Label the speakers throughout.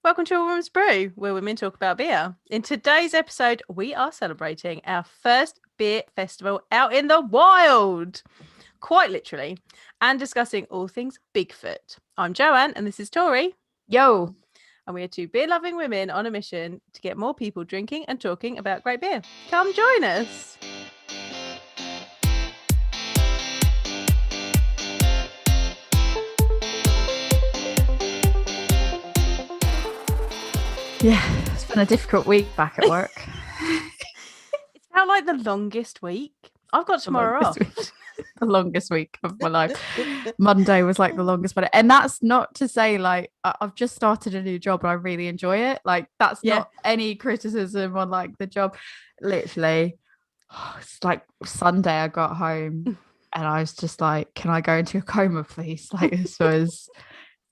Speaker 1: Welcome to A Woman's Brew, where women talk about beer. In today's episode, we are celebrating our first beer festival out in the wild, quite literally, and discussing all things Bigfoot. I'm Joanne, and this is Tori.
Speaker 2: Yo.
Speaker 1: And we are two beer-loving women on a mission to get more people drinking and talking about great beer. Come join us.
Speaker 2: Yeah, it's been a difficult week back at work.
Speaker 1: It's felt like the longest week. I've got tomorrow off.
Speaker 2: The longest week of my life. Monday was like the longest one. And that's not to say like I've just started a new job and I really enjoy it. Like that's not any criticism on like the job. Literally, it's like Sunday I got home and I was just like, can I go into a coma, please? Like this was...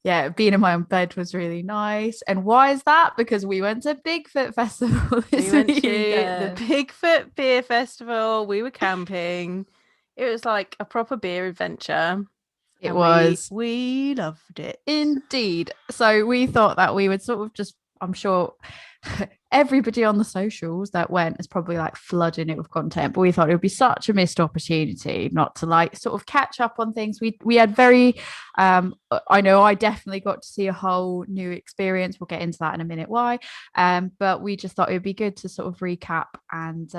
Speaker 2: Yeah, being in my own bed was really nice. And why is that? Because we went to Bigfoot Festival this week.
Speaker 1: The Bigfoot Beer Festival. We were camping. It was like a proper beer adventure.
Speaker 2: It was.
Speaker 1: We loved it.
Speaker 2: Indeed. So we thought that we would sort of just, I'm sure everybody on the socials that went is probably like flooding it with content, but we thought it would be such a missed opportunity not to like sort of catch up on things. We had very I know I definitely got to see a whole new experience. We'll get into that in a minute why, but we just thought it would be good to sort of recap and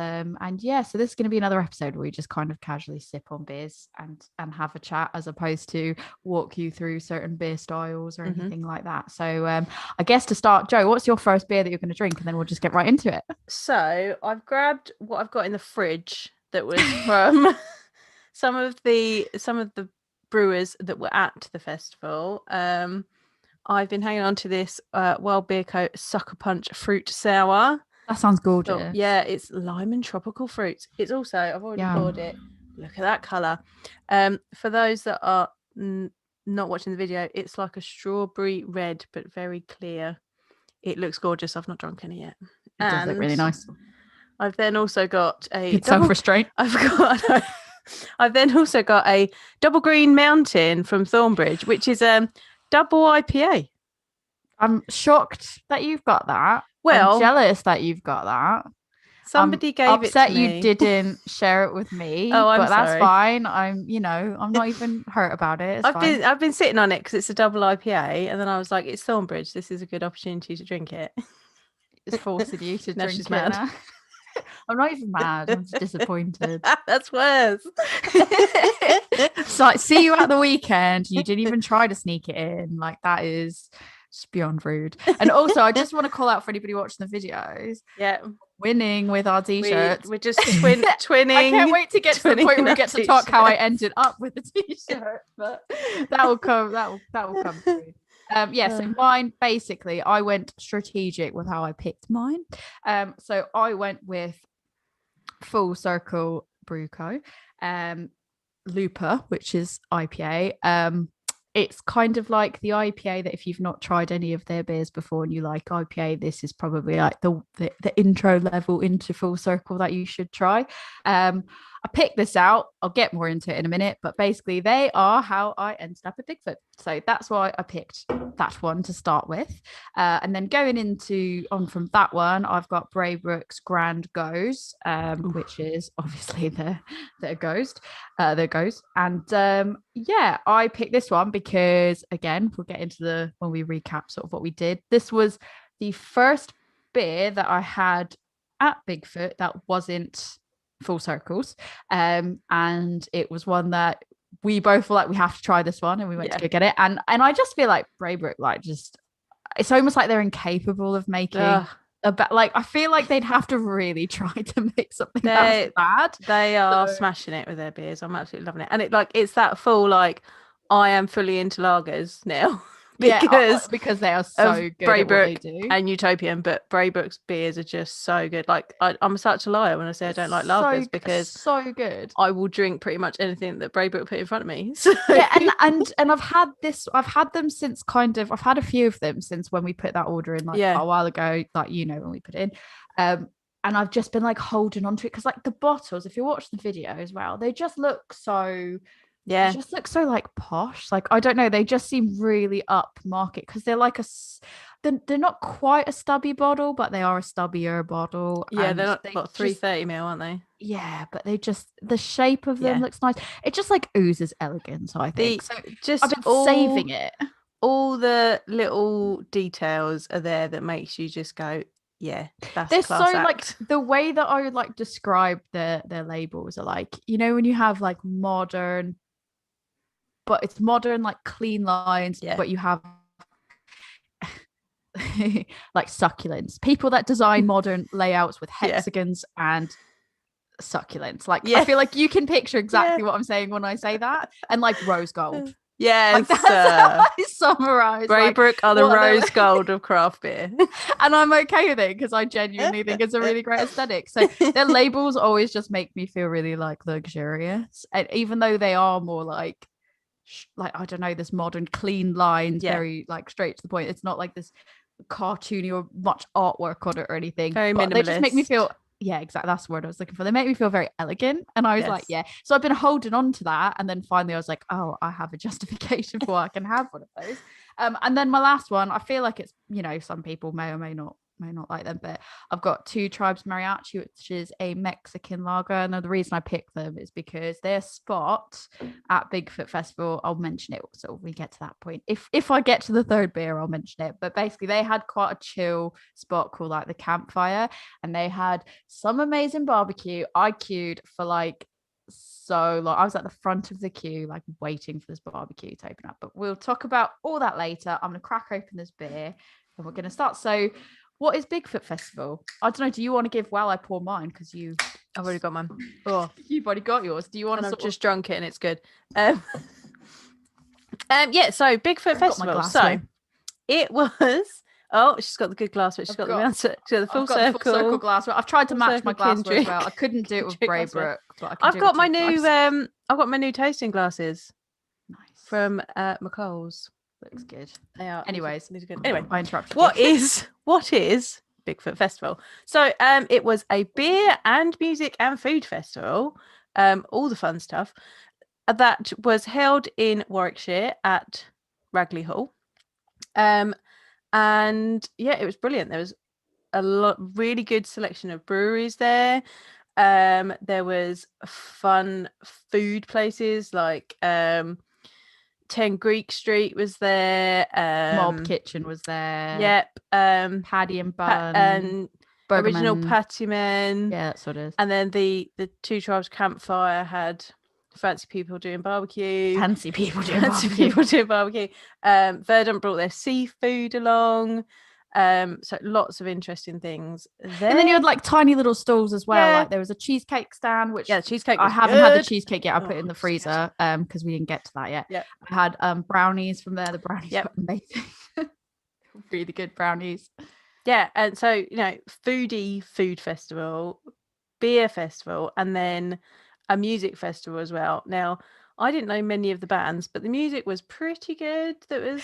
Speaker 2: yeah, so this is going to be another episode where we just kind of casually sip on beers and have a chat, as opposed to walk you through certain beer styles or anything like that. So I guess to start, Joe, what's your first beer that you're going to drink, and then we'll just get right into it.
Speaker 1: So I've grabbed what I've got in the fridge that was from some of the brewers that were at the festival. I've been hanging on to this Wild Beer Co. Sucker Punch Fruit Sour.
Speaker 2: That sounds gorgeous.
Speaker 1: So, yeah, it's lime and tropical fruits. It's also, I've already poured it. Look at that colour. For those that are not watching the video, it's like a strawberry red but very clear. It looks gorgeous. I've not drunk any yet.
Speaker 2: It does look really nice.
Speaker 1: I've then also got a
Speaker 2: self-restraint.
Speaker 1: I've then also got a Double Green Mountain from Thornbridge, which is a double IPA.
Speaker 2: I'm shocked that you've got that.
Speaker 1: Well,
Speaker 2: I'm jealous that you've got that.
Speaker 1: Somebody gave it to me.
Speaker 2: Upset you didn't share it with me.
Speaker 1: I'm
Speaker 2: but that's
Speaker 1: sorry.
Speaker 2: fine. I'm not even hurt about it.
Speaker 1: I've been sitting on it because it's a double IPA, and then I was like, it's Thornbridge. This is a good opportunity to drink it.
Speaker 2: It's forcing you to drink it
Speaker 1: mad.
Speaker 2: now. I'm not even mad. I'm just disappointed.
Speaker 1: That's worse.
Speaker 2: It's like, see you at the weekend. You didn't even try to sneak it in. Like, that is just beyond rude. And also, I just want to call out for anybody watching the videos.
Speaker 1: Yeah.
Speaker 2: Winning with our t-shirts.
Speaker 1: We're just twinning.
Speaker 2: I can't wait to get to the point where we get to talk how I ended up with the t-shirt, but that will come through. So mine, basically, I went strategic with how I picked mine. So I went with Full Circle Brew Co. Looper, which is IPA. It's kind of like the IPA that if you've not tried any of their beers before and you like IPA, this is probably like the intro level into Full Circle that you should try. I picked this out. I'll get more into it in a minute, but basically they are how I ended up at Bigfoot. So that's why I picked that one to start with. And then going on from that one, I've got Braybrook's Grand Goes, which is obviously their ghost. And I picked this one because, again, we'll get into when we recap sort of what we did. This was the first beer that I had at Bigfoot that wasn't Full Circles, and it was one that we both were like, we have to try this one, and we went to go get it. And I just feel like Braybrook, like, just, it's almost like they're incapable of making like, I feel like they'd have to really try to make something that's bad.
Speaker 1: They are smashing it with their beers. I'm absolutely loving it. And it's that full, like, I am fully into lagers now.
Speaker 2: Because they are so good at what they do.
Speaker 1: And Utopian, but Braybrook's beers are just so good. Like, I'm such a liar when I say I don't like lagers, because
Speaker 2: so good.
Speaker 1: I will drink pretty much anything that Braybrook put in front of me. So.
Speaker 2: Yeah, and I've had them since I've had a few of them since when we put that order in a while ago, like, when we put it in. And I've just been like holding on to it because, like, the bottles, if you watch the video as well, they just look so. Yeah, they just look so like posh. Like, I don't know, they just seem really upmarket because they're like they're not quite a stubby bottle, but they are a stubbier bottle.
Speaker 1: Yeah,
Speaker 2: and
Speaker 1: they're not
Speaker 2: they
Speaker 1: what,
Speaker 2: just
Speaker 1: 330 ml, aren't they?
Speaker 2: yeah, but they just the shape of them
Speaker 1: Yeah.
Speaker 2: looks nice. It just like oozes elegance, I think. So
Speaker 1: Just
Speaker 2: I've been saving it.
Speaker 1: all the little details are there that makes you just go, yeah, that's
Speaker 2: They're
Speaker 1: class
Speaker 2: so
Speaker 1: act.
Speaker 2: like the way that I would like describe their labels are like, you know, when you have like modern, but it's modern like clean lines,
Speaker 1: Yeah.
Speaker 2: but you have like succulents. People that design modern layouts with hexagons and succulents. Like I feel like you can picture exactly what I'm saying when I say that, and like rose gold.
Speaker 1: Yes,
Speaker 2: like that's how I summarize.
Speaker 1: Braybrook are the rose gold of craft beer,
Speaker 2: and I'm okay with it because I genuinely think it's a really great aesthetic. So their labels always just make me feel really like luxurious, and even though they are more like I don't know, this modern clean lines, very like straight to the point. It's not like this cartoony or much artwork on it or anything.
Speaker 1: Very minimalist.
Speaker 2: They just make me feel exactly, that's the word I was looking for. They make me feel very elegant, and I was like, so I've been holding on to that, and then finally I was like, oh, I have a justification for why I can have one of those. And then my last one, I feel like it's, you know, some people may or may not like them, but I've got Two Tribes Mariachi, which is a Mexican lager. And the reason I picked them is because their spot at Bigfoot Festival, I'll mention it so we get to that point. If I get to the third beer, I'll mention it. But basically they had quite a chill spot called like the Campfire, and they had some amazing barbecue. I queued for like so long. I was at the front of the queue, like waiting for this barbecue to open up. But we'll talk about all that later. I'm gonna crack open this beer and we're gonna start. So what is Bigfoot Festival? I don't know. Do you want to give while I pour mine? Because
Speaker 1: I've already got mine. Oh,
Speaker 2: you've already got yours. Do you want to?
Speaker 1: I've just drunk it and it's good. So Bigfoot Festival. So it was. Oh, she's got the good glass, but she's got the answer. She's got the full circle
Speaker 2: glass. I've tried to match my glass as well. I couldn't do it with Braybrook, but
Speaker 1: I've got my new tasting glasses.
Speaker 2: Nice.
Speaker 1: From McColl's.
Speaker 2: Looks good.
Speaker 1: They are.
Speaker 2: Anyways,
Speaker 1: anyway,
Speaker 2: I interrupted.
Speaker 1: What is Bigfoot Festival? So it was a beer and music and food festival, all the fun stuff that was held in Warwickshire at Ragley Hall. And it was brilliant. There was a really good selection of breweries there. There was fun food places like 10 Greek Street was there.
Speaker 2: Mob Kitchen was there.
Speaker 1: Yep.
Speaker 2: Paddy and Bun.
Speaker 1: And Original Patty Men.
Speaker 2: Yeah, that's what it is.
Speaker 1: And then the Two Tribes Campfire had fancy people doing barbecue. Verdant brought their seafood along. So lots of interesting things there.
Speaker 2: And then you had like tiny little stalls as well. Like there was a cheesecake stand, which
Speaker 1: cheesecake
Speaker 2: I haven't had the cheesecake yet. I put it in the freezer because we didn't get to that yet. I had brownies from there. The brownies were amazing. Really good brownies.
Speaker 1: And so, you know, food festival, beer festival, and then a music festival as well. Now, I didn't know many of the bands, but the music was pretty good.
Speaker 2: That's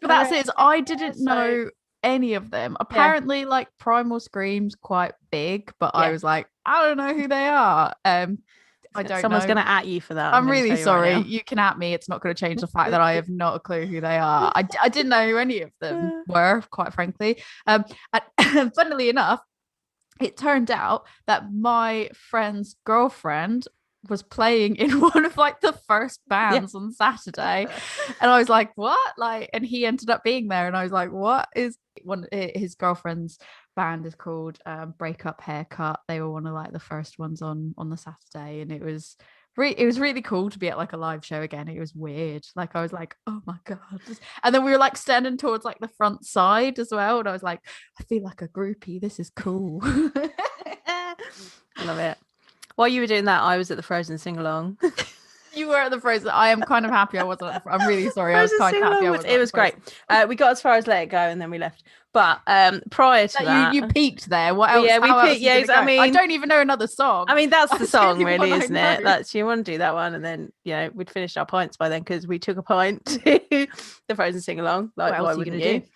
Speaker 2: it. I didn't know any of them. Apparently, like Primal Scream's quite big, but I was like, I don't know who they are. I don't
Speaker 1: Someone's
Speaker 2: know.
Speaker 1: going to at you for that.
Speaker 2: I'm really sorry. You can at me. It's not going to change the fact that I have not a clue who they are. I didn't know who any of them were, quite frankly. And funnily enough, it turned out that my friend's girlfriend was playing in one of like the first bands on Saturday, and I was like, what? Like, and he ended up being there, and I was like, what is his girlfriend's band is called Breakup Haircut. They were one of like the first ones on the Saturday, and it was really cool to be at like a live show again. It was weird. Like I was like, oh my god. And then we were like standing towards like the front side as well, and I was like, I feel like a groupie. This is cool.
Speaker 1: I love it. While you were doing that, I was at the Frozen sing-along.
Speaker 2: You were at the Frozen. I am kind of happy I wasn't. I'm really sorry. I was kind of happy I wasn't.
Speaker 1: It was great. We got as far as Let It Go and then we left. But prior to that,
Speaker 2: you peaked there. What else?
Speaker 1: Yeah, we peaked. Yeah, I mean,
Speaker 2: I don't even know another song.
Speaker 1: I mean, that's the song, really, isn't it? That's you want to do that one, and then we'd finished our pints by then because we took a pint to the Frozen sing-along. Like, what are you going to do?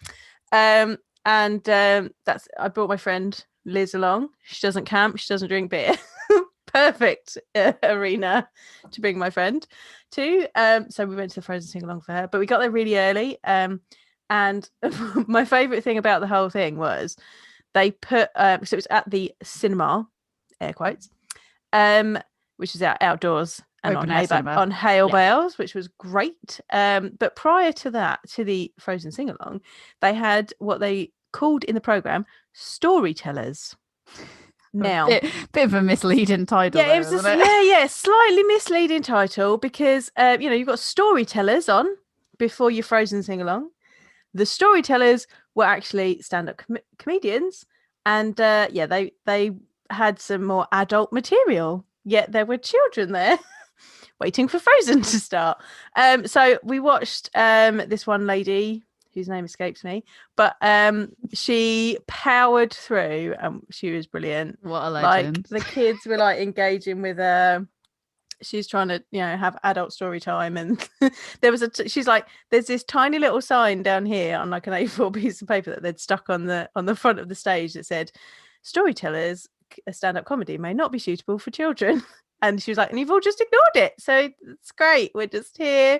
Speaker 1: That's. I brought my friend Liz along. She doesn't camp. She doesn't drink beer. Perfect arena to bring my friend to. So we went to the Frozen sing along for her, but we got there really early. And And my favorite thing about the whole thing was they put so it was at the cinema, air quotes, which is outdoors and on hay bales, which was great. But prior to that, to the Frozen sing along, they had what they called in the program storytellers. Now,
Speaker 2: bit of a misleading title.
Speaker 1: Yeah, it was slightly misleading title because you've got storytellers on before your Frozen sing along. The storytellers were actually stand-up comedians, and they had some more adult material. Yet there were children there waiting for Frozen to start. So we watched this one lady whose name escapes me, but she powered through. She was brilliant.
Speaker 2: What a legend!
Speaker 1: Like the kids were like engaging with her. She's trying to, have adult story time, and she's like, there's this tiny little sign down here on like an A4 piece of paper that they'd stuck on the front of the stage that said, "Storytellers, a stand-up comedy may not be suitable for children." And she was like, and you've all just ignored it, so it's great. We're just here.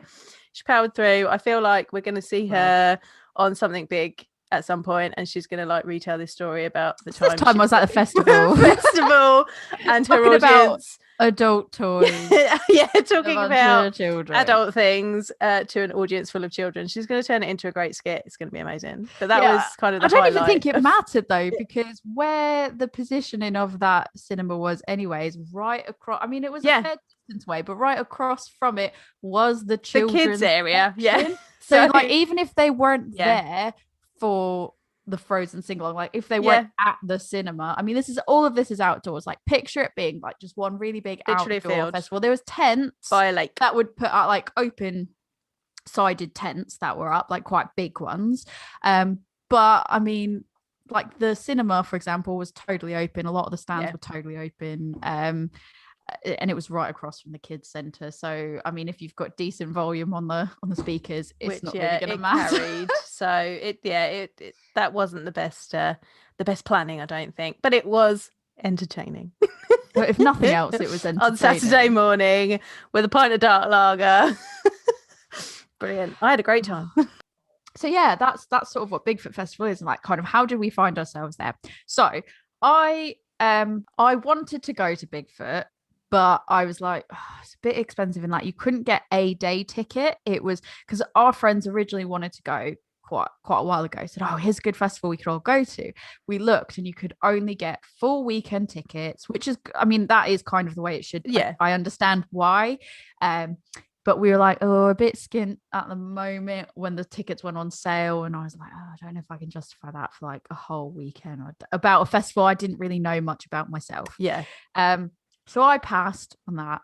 Speaker 1: She powered through. I feel like we're going to see her on something big at some point, and she's going to like retell this story about the time.
Speaker 2: This time was at the festival.
Speaker 1: And her audience.
Speaker 2: Adult toys.
Speaker 1: Talking about children. Adult things to an audience full of children. She's going to turn it into a great skit. It's going to be amazing. But that was kind of the highlight.
Speaker 2: I don't even think it mattered though, because where the positioning of that cinema was anyways, right across, I mean, it was a fair distance away, but right across from it was the
Speaker 1: kids area.
Speaker 2: Section. So like, even if they weren't there for the Frozen sing along, like if they weren't at the cinema, I mean, all of this is outdoors. Like picture it being like just one really big outdoor festival. There was tents
Speaker 1: by a lake
Speaker 2: that would put out like open sided tents that were up, like quite big ones. But I mean, like the cinema, for example, was totally open. A lot of the stands were totally open. And it was right across from the kids centre. So I mean, if you've got decent volume on the speakers, it's not really going to matter.
Speaker 1: Carried. So it that wasn't the best planning, I don't think, but it was entertaining.
Speaker 2: But if nothing else, it was entertaining.
Speaker 1: On Saturday morning with a pint of dark lager. Brilliant. I had a great time.
Speaker 2: So yeah, that's sort of what Bigfoot Festival is, and like kind of how did we find ourselves there. So I wanted to go to Bigfoot, but I was like, it's a bit expensive, and like you couldn't get a day ticket. It was because our friends originally wanted to go quite a while ago, said, oh, here's a good festival we could all go to. We looked and you could only get full weekend tickets, which is, I mean, that is kind of the way it should. I understand why. But we were like, oh, a bit skint at the moment when the tickets went on sale. And I was like, oh, I don't know if I can justify that for like a whole weekend about a festival I didn't really know much about myself.
Speaker 1: Yeah.
Speaker 2: So I passed on that.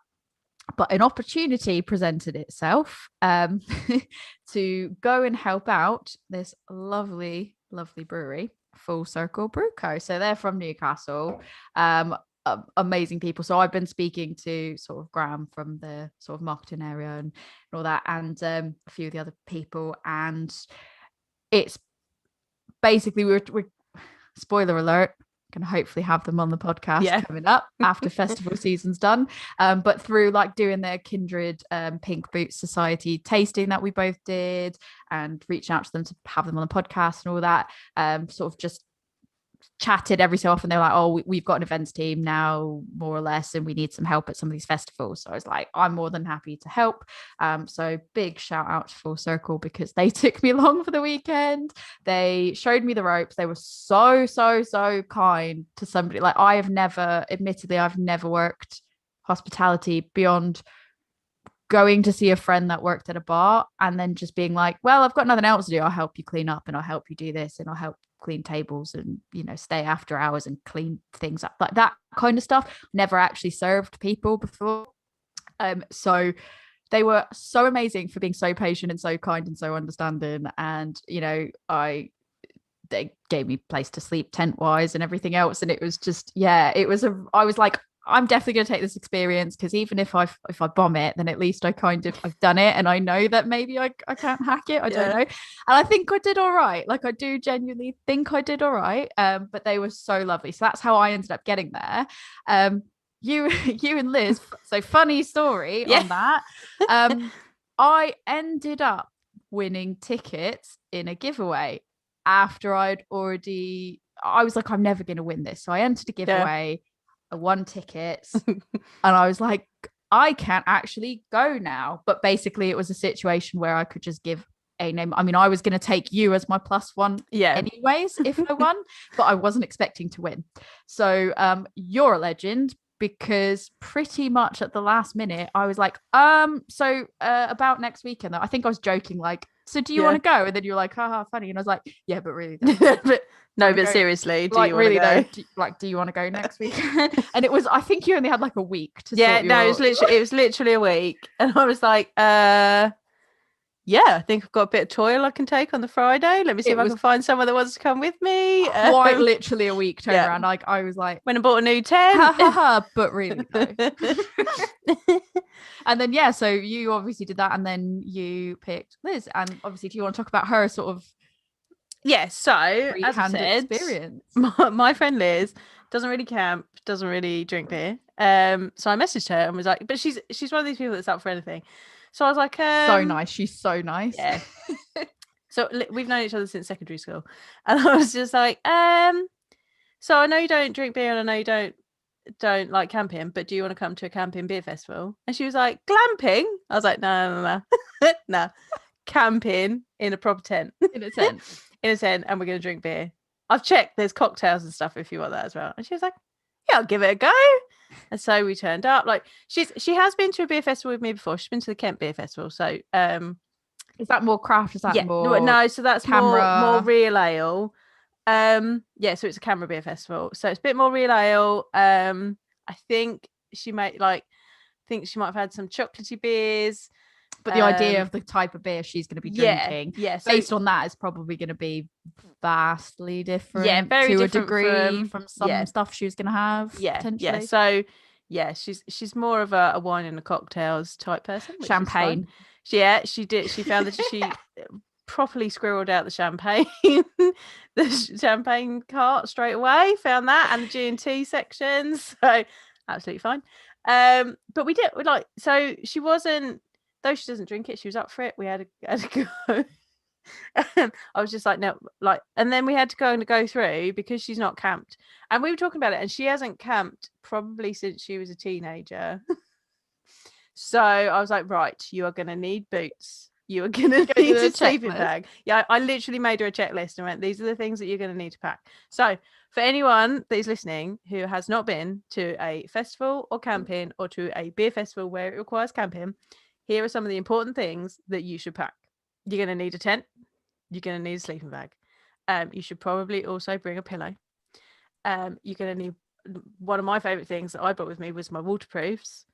Speaker 2: But an opportunity presented itself to go and help out this lovely, lovely brewery, Full Circle Brew Co. So they're from Newcastle. Amazing people. So I've been speaking to sort of Graham from the sort of marketing area and all that, and a few of the other people. And it's basically we're spoiler alert, can hopefully have them on the podcast coming up after festival season's done, but through like doing their Kindred Pink Boots Society tasting that we both did and reaching out to them to have them on the podcast and all that, sort of just chatted every so often. They're like, oh, we've got an events team now, more or less, and we need some help at some of these festivals. So I was like, I'm more than happy to help. So big shout out to Full Circle, because they took me along for the weekend. They showed me the ropes. They were so kind to somebody. Like I've never worked hospitality beyond going to see a friend that worked at a bar and then just being like, well, I've got nothing else to do. I'll help you clean up and I'll help you do this and I'll help clean tables and, stay after hours and clean things up, like that kind of stuff. Never actually served people before. So they were so amazing for being so patient and so kind and so understanding. And, they gave me place to sleep tent wise and everything else. And it was just, I was like, I'm definitely going to take this experience, because even if I bomb it, then at least I've done it, and I know that maybe I can't hack it. I don't know, and I think I did all right. Like I do genuinely think I did all right. But they were so lovely. So that's how I ended up getting there. You and Liz. So funny story on that. I ended up winning tickets in a giveaway after I was like, I'm never going to win this. So I entered a giveaway, I won tickets, and I was like, I can't actually go now. But basically, it was a situation where I could just give a name. I mean, I was going to take you as my +1 anyways if I won, but I wasn't expecting to win. So you're a legend, because pretty much at the last minute I was like, so about next weekend though. I think I was joking, like, so do you want to go? And then you're like, haha, funny. And I was like, yeah, but really
Speaker 1: but seriously, do you want to go?
Speaker 2: Do you want to go next weekend? And it was, I think you only had like a week to
Speaker 1: it was literally a week. And I was like, yeah, I think I've got a bit of toil I can take on the Friday. Let me see if I can find someone that wants to come with me.
Speaker 2: Quite literally a week turnaround. Like, I was like,
Speaker 1: went and bought a new tent.
Speaker 2: But really, though. And then, so you obviously did that. And then you picked Liz. And obviously, do you want to talk about her sort of
Speaker 1: so as I said,
Speaker 2: experience?
Speaker 1: My friend Liz doesn't really camp, doesn't really drink beer. So I messaged her and was like, but she's one of these people that's up for anything. So I was like,
Speaker 2: so nice. She's so nice.
Speaker 1: Yeah. So we've known each other since secondary school, and I was just like, so I know you don't drink beer, and I know you don't like camping, but do you want to come to a camping beer festival? And she was like, glamping. I was like, no, no, camping in a proper tent,
Speaker 2: in a tent,
Speaker 1: and we're gonna drink beer. I've checked. There's cocktails and stuff if you want that as well. And she was like, yeah, I'll give it a go. And so we turned up. Like, she has been to a beer festival with me before. She's been to the Kent Beer Festival. So
Speaker 2: is that more craft? Is that more
Speaker 1: no, so that's more real ale. So it's a Canberra Beer Festival. So it's a bit more real ale. I think she might have had some chocolatey beers.
Speaker 2: But the idea of the type of beer she's going to be drinking, so based on that, is probably going to be vastly different. Yeah, very to different a degree from some stuff she was going to have.
Speaker 1: Yeah. So she's more of a wine and a cocktails type person.
Speaker 2: Champagne.
Speaker 1: She did. She found that she properly squirreled out the champagne, the champagne cart straight away. Found that, and the G&T sections. So absolutely fine. But we so she wasn't. Though she doesn't drink it, she was up for it. We had to go. I was just like, no, like, and then we had to go through because she's not camped. And we were talking about it, and she hasn't camped probably since she was a teenager. So I was like, right, you are going to need boots. You are going to need a sleeping bag. Yeah, I literally made her a checklist and went, these are the things that you're going to need to pack. So for anyone that is listening who has not been to a festival or camping or to a beer festival where it requires camping, here are some of the important things that you should pack. You're going to need a tent. You're going to need a sleeping bag. You should probably also bring a pillow. You're going to need, one of my favorite things that I brought with me was my waterproofs,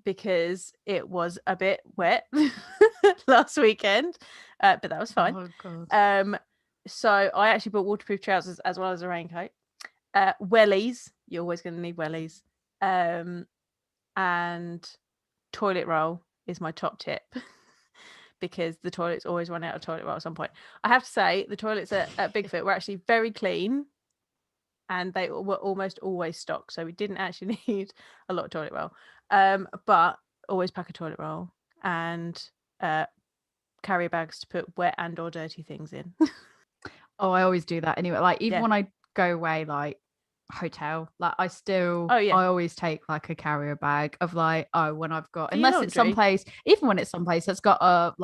Speaker 1: because it was a bit wet last weekend, but that was fine.
Speaker 2: Oh, God.
Speaker 1: So I actually bought waterproof trousers as well as a raincoat. Wellies. You're always going to need wellies. And toilet roll is my top tip, because the toilets always run out of toilet roll at some point. I have to say, the toilets at Bigfoot were actually very clean, and they were almost always stocked, so we didn't actually need a lot of toilet roll. But always pack a toilet roll and carrier bags to put wet and or dirty things in.
Speaker 2: Oh, I always do that anyway. Like, even when I go away, like hotel, like I always take like a carrier bag of like, when I've got, unless it's someplace, even when it's someplace that's got a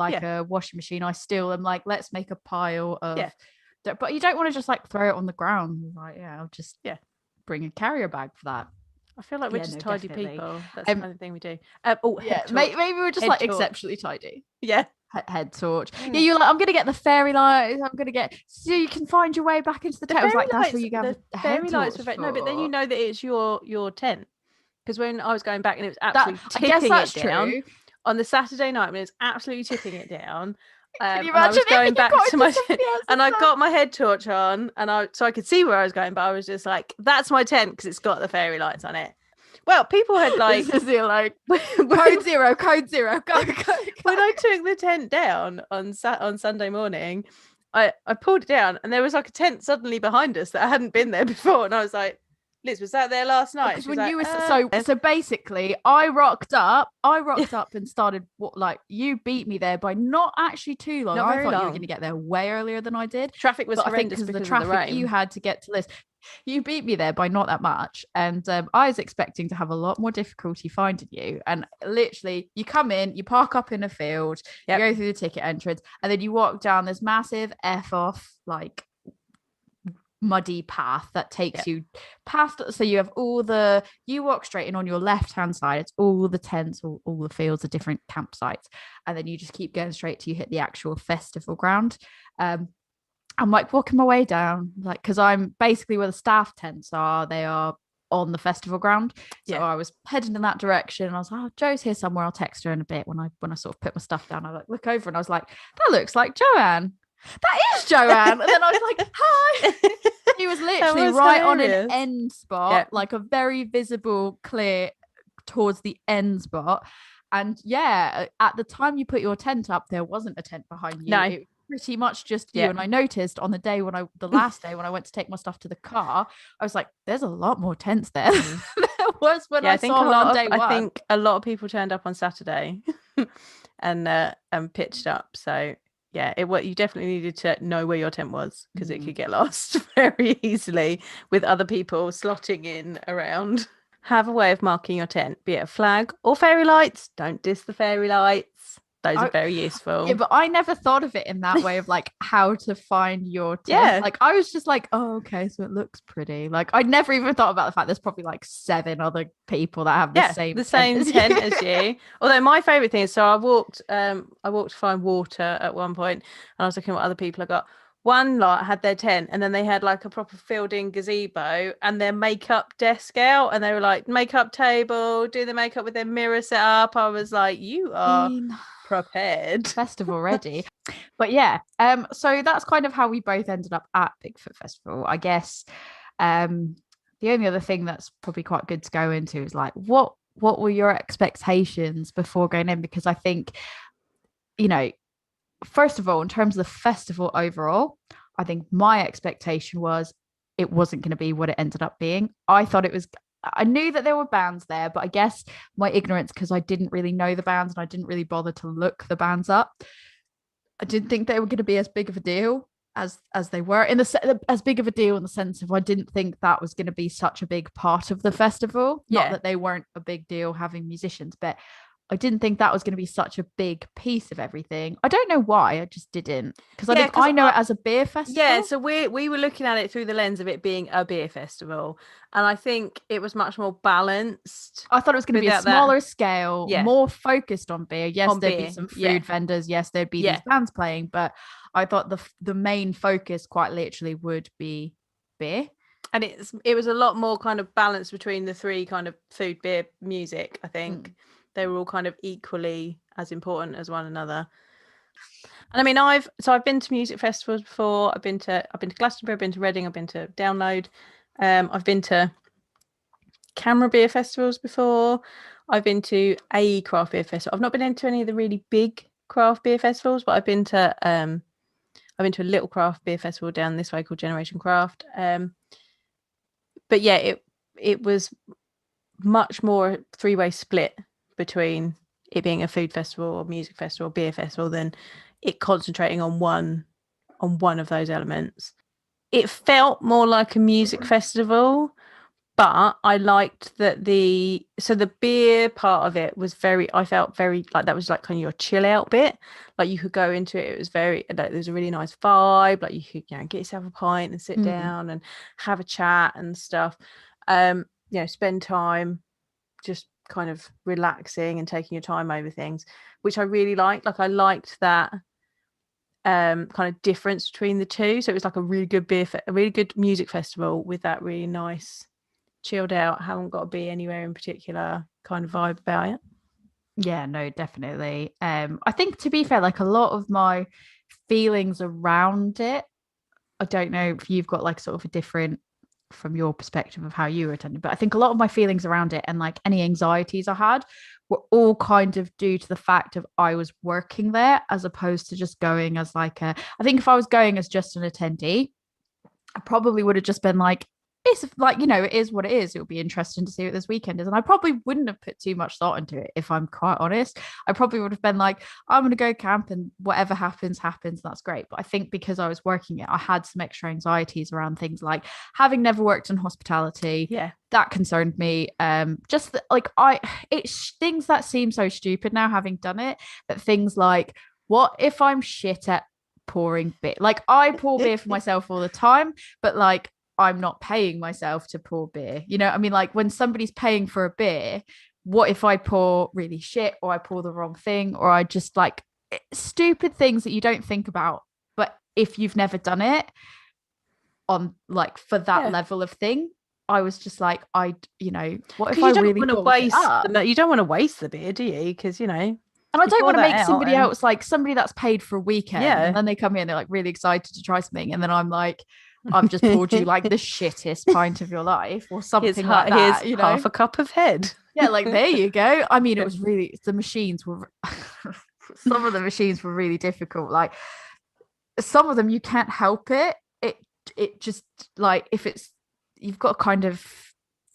Speaker 2: washing machine, I still am like, let's make a pile of but you don't want to just like throw it on the ground. Like, I'll just bring a carrier bag for that.
Speaker 1: I feel like we're just tidy people. That's the kind of thing we do.
Speaker 2: Maybe we're just like exceptionally tidy.
Speaker 1: Yeah.
Speaker 2: Head torch. Yeah, you're like, I'm gonna get the fairy lights. I'm gonna get so you can find your way back into the tent. Like, that's where you go. The fairy lights.
Speaker 1: No, but then you know that it's your tent. Because when I was going back and it was absolutely tipping it down
Speaker 2: true.
Speaker 1: On the Saturday night when it was absolutely tipping it down.
Speaker 2: Can you
Speaker 1: imagine I was going back to my
Speaker 2: and
Speaker 1: I got my head torch on, and so I could see where I was going, but I was just like, that's my tent because it's got the fairy lights on it. Well, people had like,
Speaker 2: code zero, go.
Speaker 1: When I took the tent down on Sunday morning, I pulled it down, and there was like a tent suddenly behind us that hadn't been there before, and I was like, Liz, was that there last night?
Speaker 2: Because when you were so basically, I rocked up and started you beat me there by not actually too long. I thought you were going to get there way earlier than I did.
Speaker 1: Traffic was horrendous because
Speaker 2: the traffic you had to get to Liz. You beat me there by not that much, and I was expecting to have a lot more difficulty finding you. And literally, you come in, you park up in a field, you go through the ticket entrance, and then you walk down this massive off muddy path that takes you past. So you have you walk straight in. On your left hand side, it's all the tents, all the fields, the different campsites, and then you just keep going straight till you hit the actual festival ground. I'm like walking my way down, like, because I'm basically where the staff tents are. They are on the festival ground. So I was heading in that direction. And I was like, oh, Joe's here somewhere. I'll text her in a bit. When I sort of put my stuff down, I look over and I was like, that looks like Joanne. That is Joanne. And then I was like, hi. He was literally right on an end spot, like a very visible, clear towards the end spot. And at the time you put your tent up, there wasn't a tent behind you. No. Pretty much just you. And I noticed on the last day when I went to take my stuff to the car, I was like, there's a lot more tents there than there was when I saw her on day one.
Speaker 1: I think a lot of people turned up on Saturday and pitched up. So you definitely needed to know where your tent was, because it could get lost very easily with other people slotting in around. Have a way of marking your tent, be it a flag or fairy lights. Don't diss the fairy lights. Those are very useful.
Speaker 2: Yeah, but I never thought of it in that way of like how to find your tent. Yeah. Like I was just like, oh, okay, so it looks pretty. Like I never even thought about the fact there's probably like 7 other people that have the same tent
Speaker 1: as you. Although my favourite thing is, so I walked to find water at one point, and I was looking at what other people had got. One lot had their tent, and then they had like a proper filled-in gazebo and their makeup desk out, and they were like makeup table, do the makeup with their mirror set up. I was like, you are prepared.
Speaker 2: Festival ready. But so that's kind of how we both ended up at Bigfoot Festival. I guess the only other thing that's probably quite good to go into is like what were your expectations before going in? Because I think, first of all, in terms of the festival overall, I think my expectation was it wasn't going to be what it ended up being. I knew that there were bands there, but I guess my ignorance, because I didn't really know the bands and I didn't really bother to look the bands up, I didn't think they were going to be as big of a deal as they were, as big of a deal in the sense of I didn't think that was going to be such a big part of the festival. Not that they weren't a big deal having musicians, but I didn't think that was going to be such a big piece of everything. I don't know why. I just didn't, because I know it as a beer festival.
Speaker 1: Yeah, so we were looking at it through the lens of it being a beer festival, and I think it was much more balanced.
Speaker 2: I thought it was going to be a smaller scale, more focused on beer. Yes, there'd be some food vendors. Yes, there'd be these bands playing, but I thought the main focus quite literally would be beer.
Speaker 1: And it was a lot more kind of balanced between the 3 kind of food, beer, music. I think. They were all kind of equally as important as one another. And I mean, I've been to music festivals before. I've been to Glastonbury, I've been to Reading, I've been to Download. I've been to Camera beer festivals before. I've been to a craft beer festival. I've not been into any of the really big craft beer festivals, but I've been to a little craft beer festival down this way called Generation Craft. But it was much more 3-way split between it being a food festival or music festival or beer festival than it concentrating on one of those elements. It felt more like a music festival, but I liked that the beer part of it was I felt very like that was like kind of your chill out bit. Like you could go into it. It was there was a really nice vibe. Like you could get yourself a pint and sit down and have a chat and stuff. Spend time just kind of relaxing and taking your time over things, which I really liked. Like I liked that kind of difference between the two. So it was like a really good a really good music festival with that really nice chilled out, haven't got to be anywhere in particular kind of vibe about it.
Speaker 2: Yeah, no, definitely. I think, to be fair, like a lot of my feelings around it, I don't know if you've got like sort of a different from your perspective of how you were attending, but I think a lot of my feelings around it and like any anxieties I had were all kind of due to the fact of I was working there as opposed to just going as I think if I was going as just an attendee, I probably would have just been like, it's like, you know, it is what it is. It'll be interesting to see what this weekend is. And I probably wouldn't have put too much thought into it, if I'm quite honest. I probably would have been like, I'm going to go camp and whatever happens, happens. That's great. But I think because I was working it, I had some extra anxieties around things like having never worked in hospitality.
Speaker 1: Yeah.
Speaker 2: That concerned me. Just like it's things that seem so stupid now, having done it, but things like, what if I'm shit at pouring beer? Like, I pour beer for myself all the time, but like, I'm not paying myself to pour beer. You know, I mean, like when somebody's paying for a beer, what if I pour really shit, or I pour the wrong thing, or I just like stupid things that you don't think about. But if you've never done it on like for that level of thing, I was just like, you know, what if I really
Speaker 1: want to waste you don't want to waste the beer, do you? Because, you know,
Speaker 2: and I don't want to make somebody else like somebody that's paid for a weekend,
Speaker 1: yeah,
Speaker 2: and then they come in, they're like really excited to try something, and then I'm like, I've just poured you like the shittest pint of your life, or something like that.
Speaker 1: Here's, you know, half a cup of head.
Speaker 2: Yeah, like there you go. I mean, it was really, the machines were some of the machines were really difficult. Like some of them you can't help it. It just like, if it's, you've got to kind of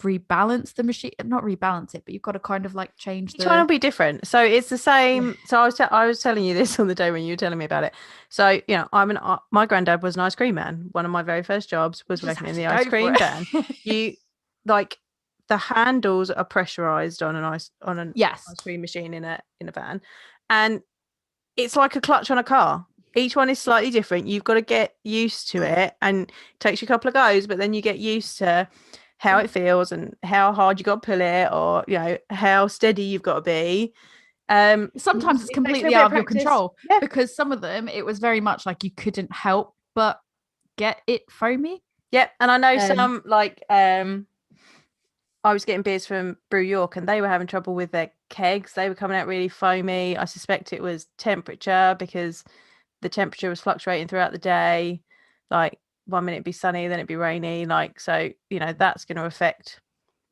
Speaker 2: rebalance the machine, not rebalance it, but you've got to kind of like change the,
Speaker 1: trying to be different. So it's the same. So I was telling you this on the day when you were telling me about it. So, you know, my granddad was an ice cream man. One of my very first jobs was working in the ice cream van. You like, the handles are pressurized on an ice cream machine in a van, and it's like a clutch on a car. Each one is slightly different. You've got to get used to it, and it takes you a couple of goes, but then you get used to how it feels and how hard you got to pull it, or, you know, how steady you've got to be.
Speaker 2: Sometimes it's completely out of your control, because some of them, it was very much like you couldn't help but get it foamy.
Speaker 1: Yep. And I know some, like, I was getting beers from Brew York, and they were having trouble with their kegs. They were coming out really foamy. I suspect it was temperature, because the temperature was fluctuating throughout the day. Like 1 minute it'd be sunny, then it'd be rainy. Like, so, you know, that's going to affect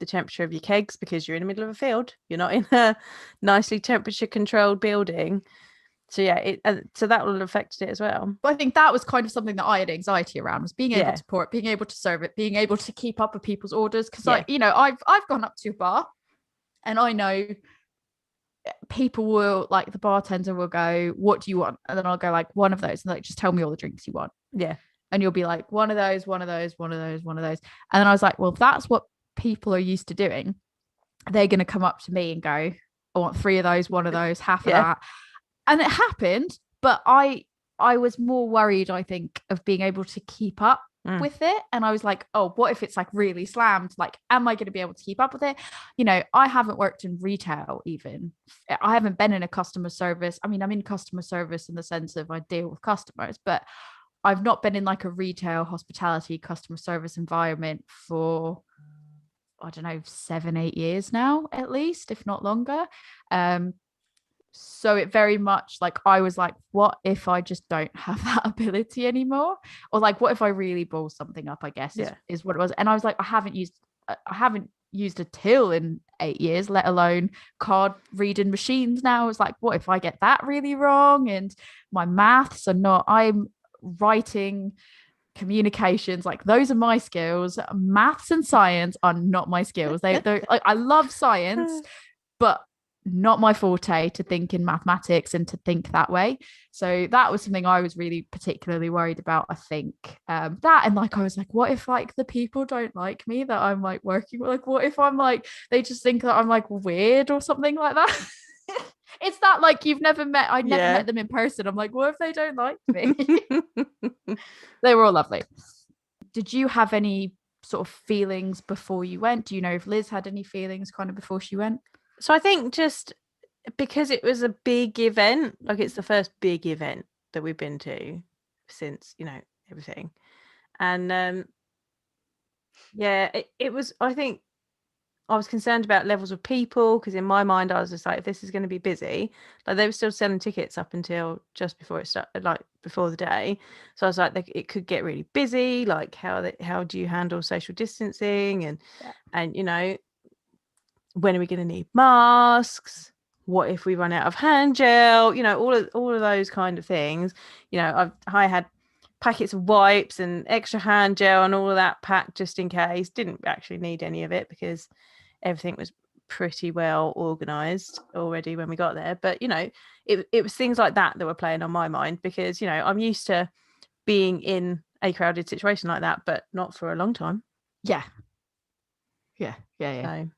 Speaker 1: the temperature of your kegs, because you're in the middle of a field. You're not in a nicely temperature controlled building. So yeah, so that will have affected it as well.
Speaker 2: But I think that was kind of something that I had anxiety around, was being able to pour it, being able to serve it, being able to keep up with people's orders. Because like, you know, I've gone up to a bar, and I know people will, like, the bartender will go, what do you want? And then I'll go like, one of those, and like, just tell me all the drinks you want.
Speaker 1: Yeah.
Speaker 2: And you'll be like, one of those, one of those, one of those, one of those. And then I was like, well, that's what people are used to doing. They're going to come up to me and go, I want 3 of those, one of those, half of that. And it happened, but I was more worried, I think, of being able to keep up with it. And I was like, oh, what if it's like really slammed? Like, am I going to be able to keep up with it? You know, I haven't worked in retail even. I haven't been in a customer service. I mean, I'm in customer service in the sense of I deal with customers, but I've not been in like a retail hospitality customer service environment for, I don't know, 7-8 years now, at least, if not longer. So it very much like, I was like, what if I just don't have that ability anymore? Or like, what if I really ball something up, I guess, is what it was. And I was like, I haven't used a till in 8 years, let alone card reading machines now. I was like, what if I get that really wrong? And my maths are not, I'm writing, communications, like those are my skills. Maths and science are not my skills. They're like, I love science, but not my forte to think in mathematics and to think that way. So that was something I was really particularly worried about, I think. That, and like, I was like, what if like the people don't like me that I'm like working with? Like, what if I'm like, they just think that I'm like weird or something like that? It's that, like, I'd never met them in person. I'm like, what if they don't like me? They were all lovely. Did you have any sort of feelings before you went? Do you know if Liz had any feelings kind of before she went?
Speaker 1: So I think just because it was a big event, like it's the first big event that we've been to since, you know, everything. And it was, I think I was concerned about levels of people, because in my mind I was just like, if this is going to be busy, like they were still selling tickets up until just before it started, like before the day. So I was like, it could get really busy. Like how do you handle social distancing and you know, when are we going to need masks? What if we run out of hand gel? You know, all of those kind of things. You know, I had packets of wipes and extra hand gel and all of that packed just in case. Didn't actually need any of it because everything was pretty well organized already when we got there. But it was things like that were playing on my mind, because I'm used to being in a crowded situation like that, but not for a long time.
Speaker 2: Yeah. So,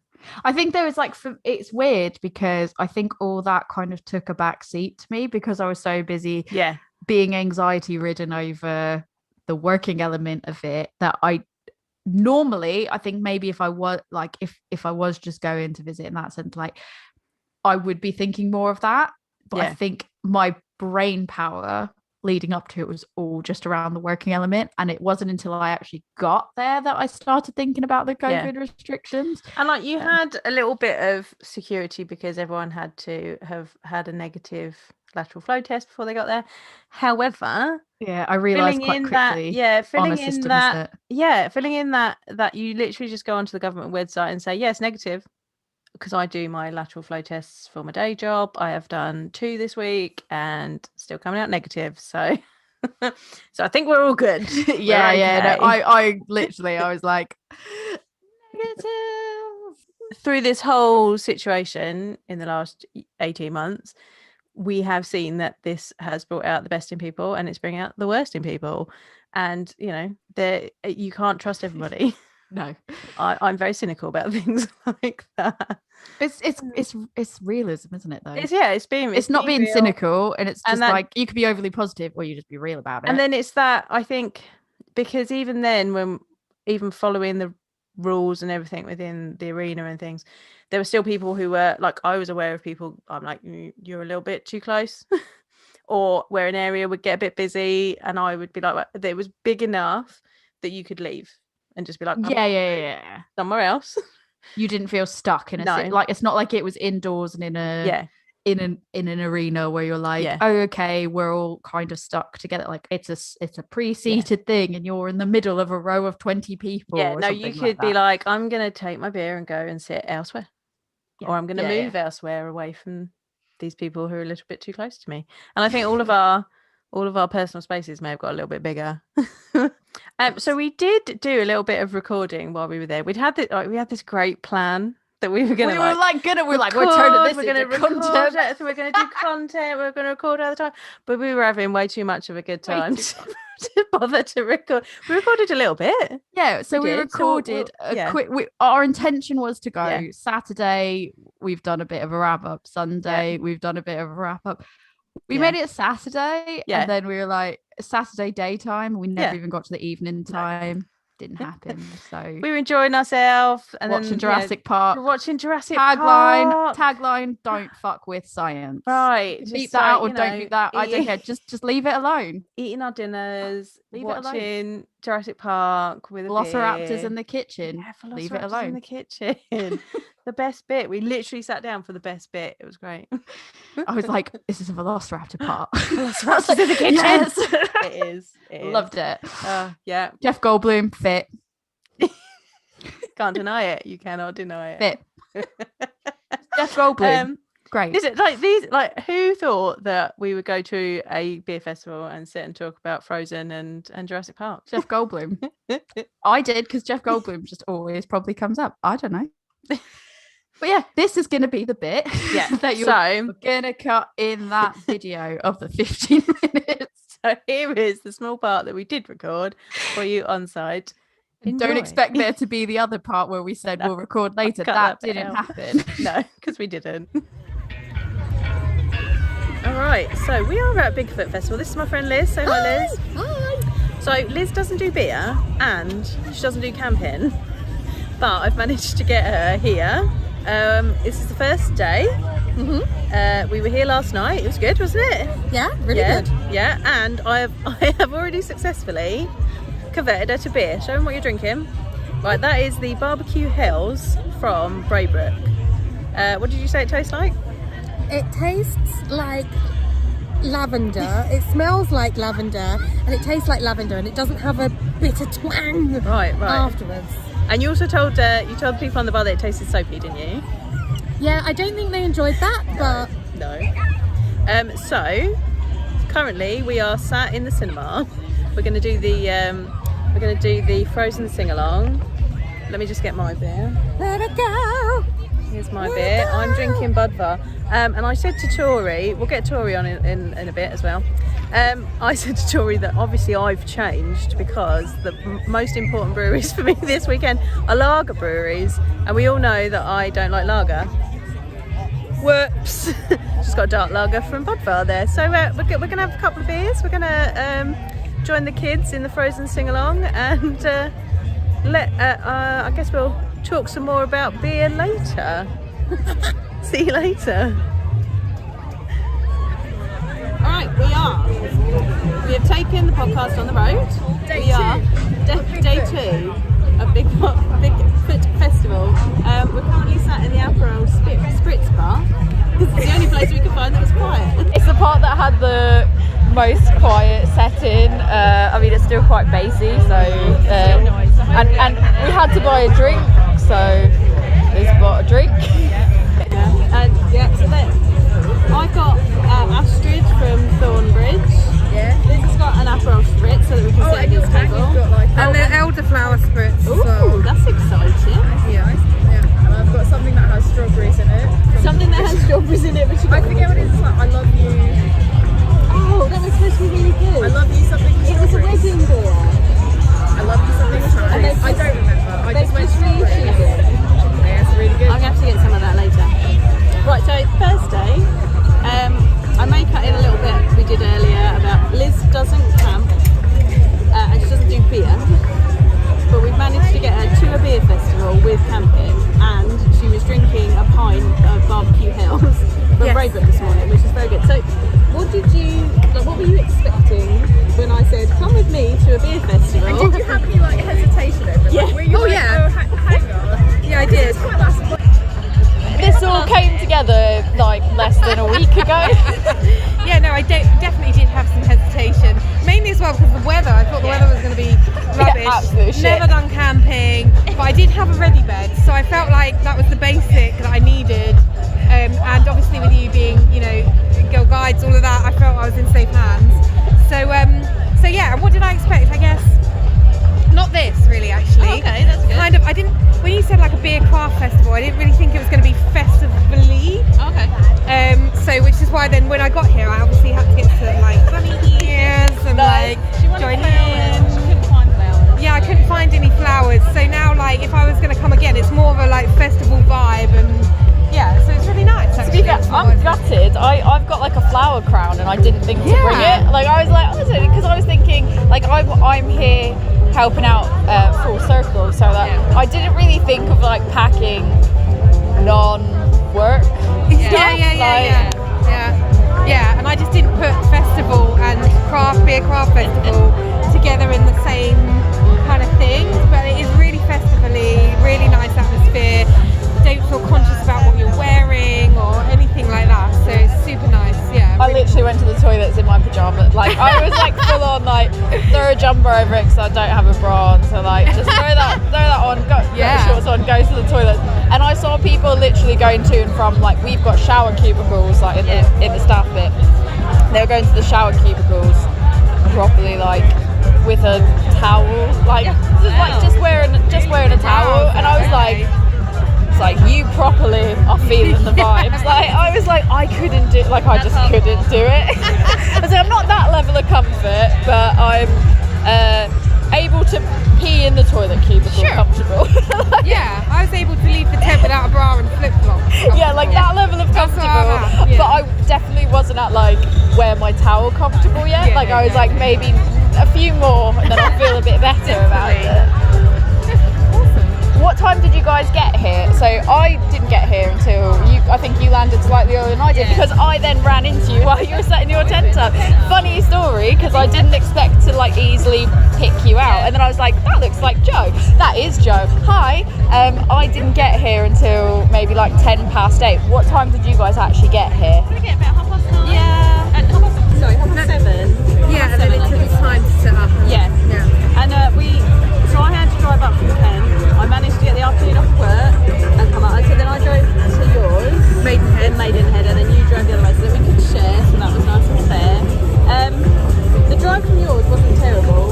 Speaker 2: I think there was it's weird because I think all that kind of took a back seat to me because I was so busy being anxiety ridden over the working element of it, that I normally, I think maybe if I was if I was just going to visit in that sense, I would be thinking more of that. But I think my brain power leading up to it was all just around the working element, and it wasn't until I actually got there that I started thinking about the COVID restrictions.
Speaker 1: And you had a little bit of security because everyone had to have had a negative lateral flow test before they got there. However,
Speaker 2: I realized quite quickly
Speaker 1: filling in that you literally just go onto the government website and say yes, negative, because I do my lateral flow tests for my day job. I have done 2 this week and still coming out negative. So I think we're all good.
Speaker 2: I literally, I was like, negative.
Speaker 1: Through this whole situation in the last 18 months, we have seen that this has brought out the best in people and it's bringing out the worst in people. And, you can't trust everybody.
Speaker 2: No,
Speaker 1: I'm very cynical about things like that.
Speaker 2: It's realism, isn't it? Though
Speaker 1: it's
Speaker 2: not being
Speaker 1: real.
Speaker 2: Cynical, and it's just you could be overly positive or you just be real about it.
Speaker 1: And then it's that, I think, because even then, even following the rules and everything within the arena and things, there were still people who were I was aware of people. I'm like, you're a little bit too close. Or where an area would get a bit busy, and I would be like, it was big enough that you could leave. And just be like, somewhere else.
Speaker 2: You didn't feel stuck in a it's not like it was indoors and in an arena where you're like, okay, we're all kind of stuck together. It's a pre-seated thing, and you're in the middle of a row of 20 people.
Speaker 1: You could be like, I'm gonna take my beer and go and sit elsewhere, or I'm gonna move elsewhere away from these people who are a little bit too close to me. And I think all of our personal spaces may have got a little bit bigger. So we did do a little bit of recording while we were there. We had this great plan that we were going to
Speaker 2: we're turning this into content.
Speaker 1: So we're going to do content. We're going to record all the time. But we were having way too much of a good time to bother to record. We recorded a little bit.
Speaker 2: Yeah, so we recorded our intention was to go Saturday. We've done a bit of a wrap up. Sunday, we've done a bit of a wrap up. We made it Saturday, and then we were like Saturday daytime. We never even got to the evening time. Didn't happen. So
Speaker 1: we were enjoying ourselves and
Speaker 2: watching Jurassic Park.
Speaker 1: We're watching Jurassic Park.
Speaker 2: Tagline: don't fuck with science.
Speaker 1: Right.
Speaker 2: Beat that out or don't do that. I don't care. Just leave it alone.
Speaker 1: Eating our dinners, watching Jurassic Park with a
Speaker 2: Velociraptors in the kitchen.
Speaker 1: Yeah,
Speaker 2: leave it alone.
Speaker 1: In the kitchen. The best bit. We literally sat down for the best bit. It was great.
Speaker 2: I was like, this is a Velociraptor part.
Speaker 1: Velociraptors in the kitchen.
Speaker 2: Yes.
Speaker 1: It is.
Speaker 2: Loved it.
Speaker 1: Yeah.
Speaker 2: Jeff Goldblum, fit.
Speaker 1: Can't deny it. You cannot deny
Speaker 2: it. Fit. Jeff Goldblum. Great.
Speaker 1: Is it who thought that we would go to a beer festival and sit and talk about Frozen and Jurassic Park?
Speaker 2: Jeff Goldblum. I did, because Jeff Goldblum just always probably comes up. I don't know. But yeah, this is going to be the bit that you're going to cut in that video of the 15 minutes.
Speaker 1: So here is the small part that we did record for you on site.
Speaker 2: Don't expect there to be the other part where we said we'll record later. That didn't happen.
Speaker 1: No, because we didn't. All right, so we are at Bigfoot Festival. This is my friend Liz. Say hi, Liz.
Speaker 2: Hi.
Speaker 1: So Liz doesn't do beer and she doesn't do camping, but I've managed to get her here. This is the first day. We were here last night. It was good, wasn't it?
Speaker 3: Yeah, really good.
Speaker 1: Yeah, and I have already successfully converted her to beer. Show them what you're drinking. Right, that is the Barbecue Hells from Brew. What did you say it tastes like?
Speaker 3: It tastes like lavender. It smells like lavender, and it tastes like lavender, and it doesn't have a bitter twang afterwards.
Speaker 1: And you also told the people on the bar that it tasted soapy, didn't you?
Speaker 3: Yeah, I don't think they enjoyed that, but
Speaker 1: no. So currently we are sat in the cinema we're going to do the frozen sing along. Let me just get my beer.
Speaker 3: Let it go.
Speaker 1: Here's my beer. I'm drinking Budvar. And I said to Tori, we'll get Tori on in a bit as well. I said to Tori that obviously I've changed because the most important breweries for me this weekend are lager breweries, and we all know that I don't like lager. Whoops! Just got a dark lager from Budvar there. So we're going to have a couple of beers. We're going to join the kids in the frozen sing along, and I guess we'll talk some more about beer later. See you later. Alright, we have taken the podcast on the road. Day two of Bigfoot Festival. We're currently sat in the Aperol Spritz bar. It's the only place we could find that was quiet.
Speaker 2: It's the part that had the most quiet setting. I mean, it's still quite bassy, so and we had to buy a drink, so Liz bought a drink.
Speaker 1: So then I got Astrid from Thornbridge.
Speaker 3: Yeah.
Speaker 1: Liz has got an Aperol Spritz so that we can sit at this table.
Speaker 3: And the elderflower spritz.
Speaker 1: Ooh, that's exciting.
Speaker 3: Yeah.
Speaker 2: And I've got something that has strawberries in it.
Speaker 1: Something that has strawberries in it, but
Speaker 3: I forget what it is. Like, I love you.
Speaker 1: Oh, that was supposed to be really good.
Speaker 3: I love you something.
Speaker 1: It was a wedding beer.
Speaker 3: I love you something. I don't remember. I just went strawberries. Yeah, it's really good.
Speaker 1: I'm going to have to get some of that later. Right, so Thursday, I may cut in a little bit we did earlier about Liz doesn't camp and she doesn't do beer, but we've managed to get her to a beer festival with camping, and she was drinking a pint of Barbecue Hills from Brewing this morning, which is very good. So what were you expecting when I said come with me to a beer festival?
Speaker 3: And did you have any hesitation over it?
Speaker 1: Yeah.
Speaker 3: Like, were you hang on. Yeah, I did.
Speaker 2: This all came together like less than a week ago.
Speaker 3: Yeah, no, I definitely did have some hesitation. Mainly as well because of the weather. I thought the weather was going to be rubbish.
Speaker 2: Yeah, absolute shit.
Speaker 3: Never done camping, but I did have a ready bed, so I felt like that was the basic that I needed. And obviously with you being, girl guides, all of that, I felt I was in safe hands. So yeah, and what did I expect? I guess not this really, actually.
Speaker 1: Oh, okay, that's good.
Speaker 3: Kind of, I didn't. When you said like a beer craft festival, I didn't really think it was going to be festivally.
Speaker 1: Okay.
Speaker 3: So which is why then when I got here, I obviously had to get some like bunny ears and like join in.
Speaker 1: She couldn't find flowers.
Speaker 3: Yeah, I couldn't find any flowers. So now like if I was going to come again, it's more of a like festival vibe, and yeah, so it's really nice.
Speaker 2: To be fair, I'm gutted. I've got like a flower crown and I didn't think to bring it. Like I was like, honestly, because I was thinking like I'm here helping out full circle, so that I didn't really think of like packing non-work stuff.
Speaker 3: Yeah, and I just didn't put festival and beer craft festival together in the same kind of thing, but it is really festivally, really nice atmosphere. Don't feel conscious about what you're wearing or anything like that, so it's super nice. Yeah,
Speaker 2: I literally went to the toilets in my pyjamas. Like I was like full on like throw a jumper over it because I don't have a bra on, so like just throw that on, go shorts on, go to the toilet. And I saw people literally going to and from, like we've got shower cubicles like in the staff bit. They were going to the shower cubicles properly like with a towel, like just wearing a towel, and I was like you properly are feeling the vibes. Like I was like I couldn't do, like I just couldn't do it. I was like, I'm not that level of comfort, but I'm able to pee in the toilet cubicle comfortable.
Speaker 3: Yeah, I was able to leave the tent without a bra and flip flops.
Speaker 2: Yeah, like that level of comfortable. But I definitely wasn't at like wear my towel comfortable yet. I was like maybe a few more and then I'll feel a bit better about it. What time did you guys get here? So I didn't get here until I think you landed slightly earlier than I did, because I then ran into you while you were setting your tent up. Funny story, because I didn't expect to like easily pick you out, and then I was like, that looks like Joe. That is Joe. Hi. I didn't get here until maybe like 8:10. What time did you guys actually get here?
Speaker 1: Did we get about 9:30? Yeah. At 7:30.
Speaker 3: Yeah, and then it took time to set up.
Speaker 1: Yeah. And so I had to drive up from Kent. I managed to get the afternoon off work and come out. So then I drove to yours, Maidenhead, and then you drove the other way, so then we could share. So that was nice and fair. The drive from yours wasn't terrible.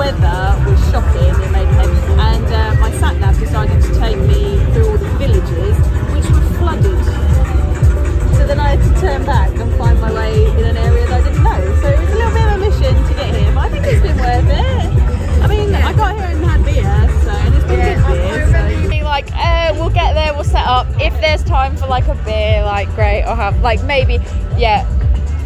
Speaker 1: weather was shocking in Maidenhead, and my sat nav decided to take me through all the villages, which were flooded. So then I had to turn back and find my way in an area that I didn't know. So it was a little bit of a mission to get here, but I think it's been worth it. I mean, I got here and had beer, so, and it's been good beer. So.
Speaker 2: Being like, we'll get there, we'll set up. If there's time for like a beer, like great, or have like maybe, yeah.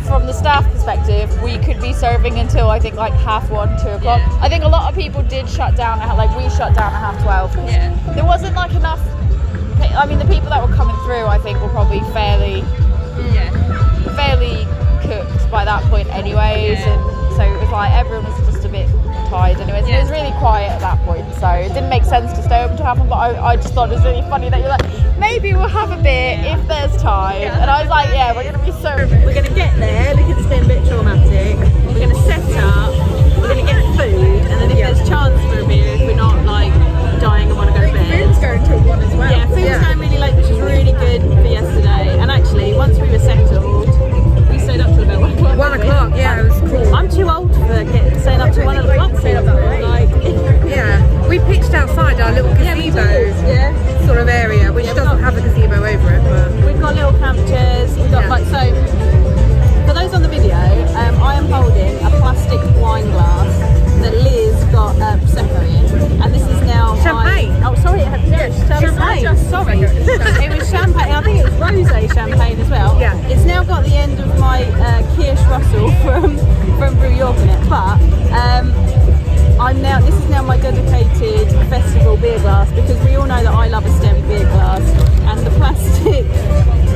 Speaker 2: From the staff perspective, we could be serving until I think like 1:30, 2 o'clock.
Speaker 1: Yeah.
Speaker 2: I think a lot of people did shut down at like we shut down at 12:30.
Speaker 1: Yeah.
Speaker 2: There wasn't like enough. I mean, the people that were coming through, I think, were probably fairly cooked by that point, anyways.
Speaker 1: Yeah.
Speaker 2: And so it was like everyone was just a bit tired, anyways. And it was really quiet at that point, so it didn't make sense to stay open to happen. But I just thought it was really funny that you're like, maybe we'll have a beer if there's time. And I was like, yeah, we're gonna be so.
Speaker 1: We're going to get there because it's been a bit traumatic. We're going to set up, we're going to get food, and then if there's chance for a beer, if we're not like dying and want to go to bed.
Speaker 3: Food's going till 1 as well.
Speaker 1: Yeah, food's going really late, which is really good for yesterday. And actually, once we were settled, we stayed up till about 1 o'clock.
Speaker 3: 1 o'clock, yeah, it was cool.
Speaker 1: I'm too old for staying up till 1 o'clock. Like,
Speaker 3: Yeah, we pitched outside our little gazebo sort of area, which doesn't have a gazebo over it, but
Speaker 1: we've got little camp chairs. We've got like so. For those on the video, I am holding a plastic wine glass that Liz got prosecco in, and this is now
Speaker 3: champagne.
Speaker 1: Oh, sorry, it had champagne. Sorry, it was champagne. I think it was rosé champagne as well.
Speaker 3: Yeah.
Speaker 1: It's now got the end of my Kirsch Russell from Brew York in it, but this is now my dedicated festival beer glass, because we all know that I love a stemmed beer glass, and the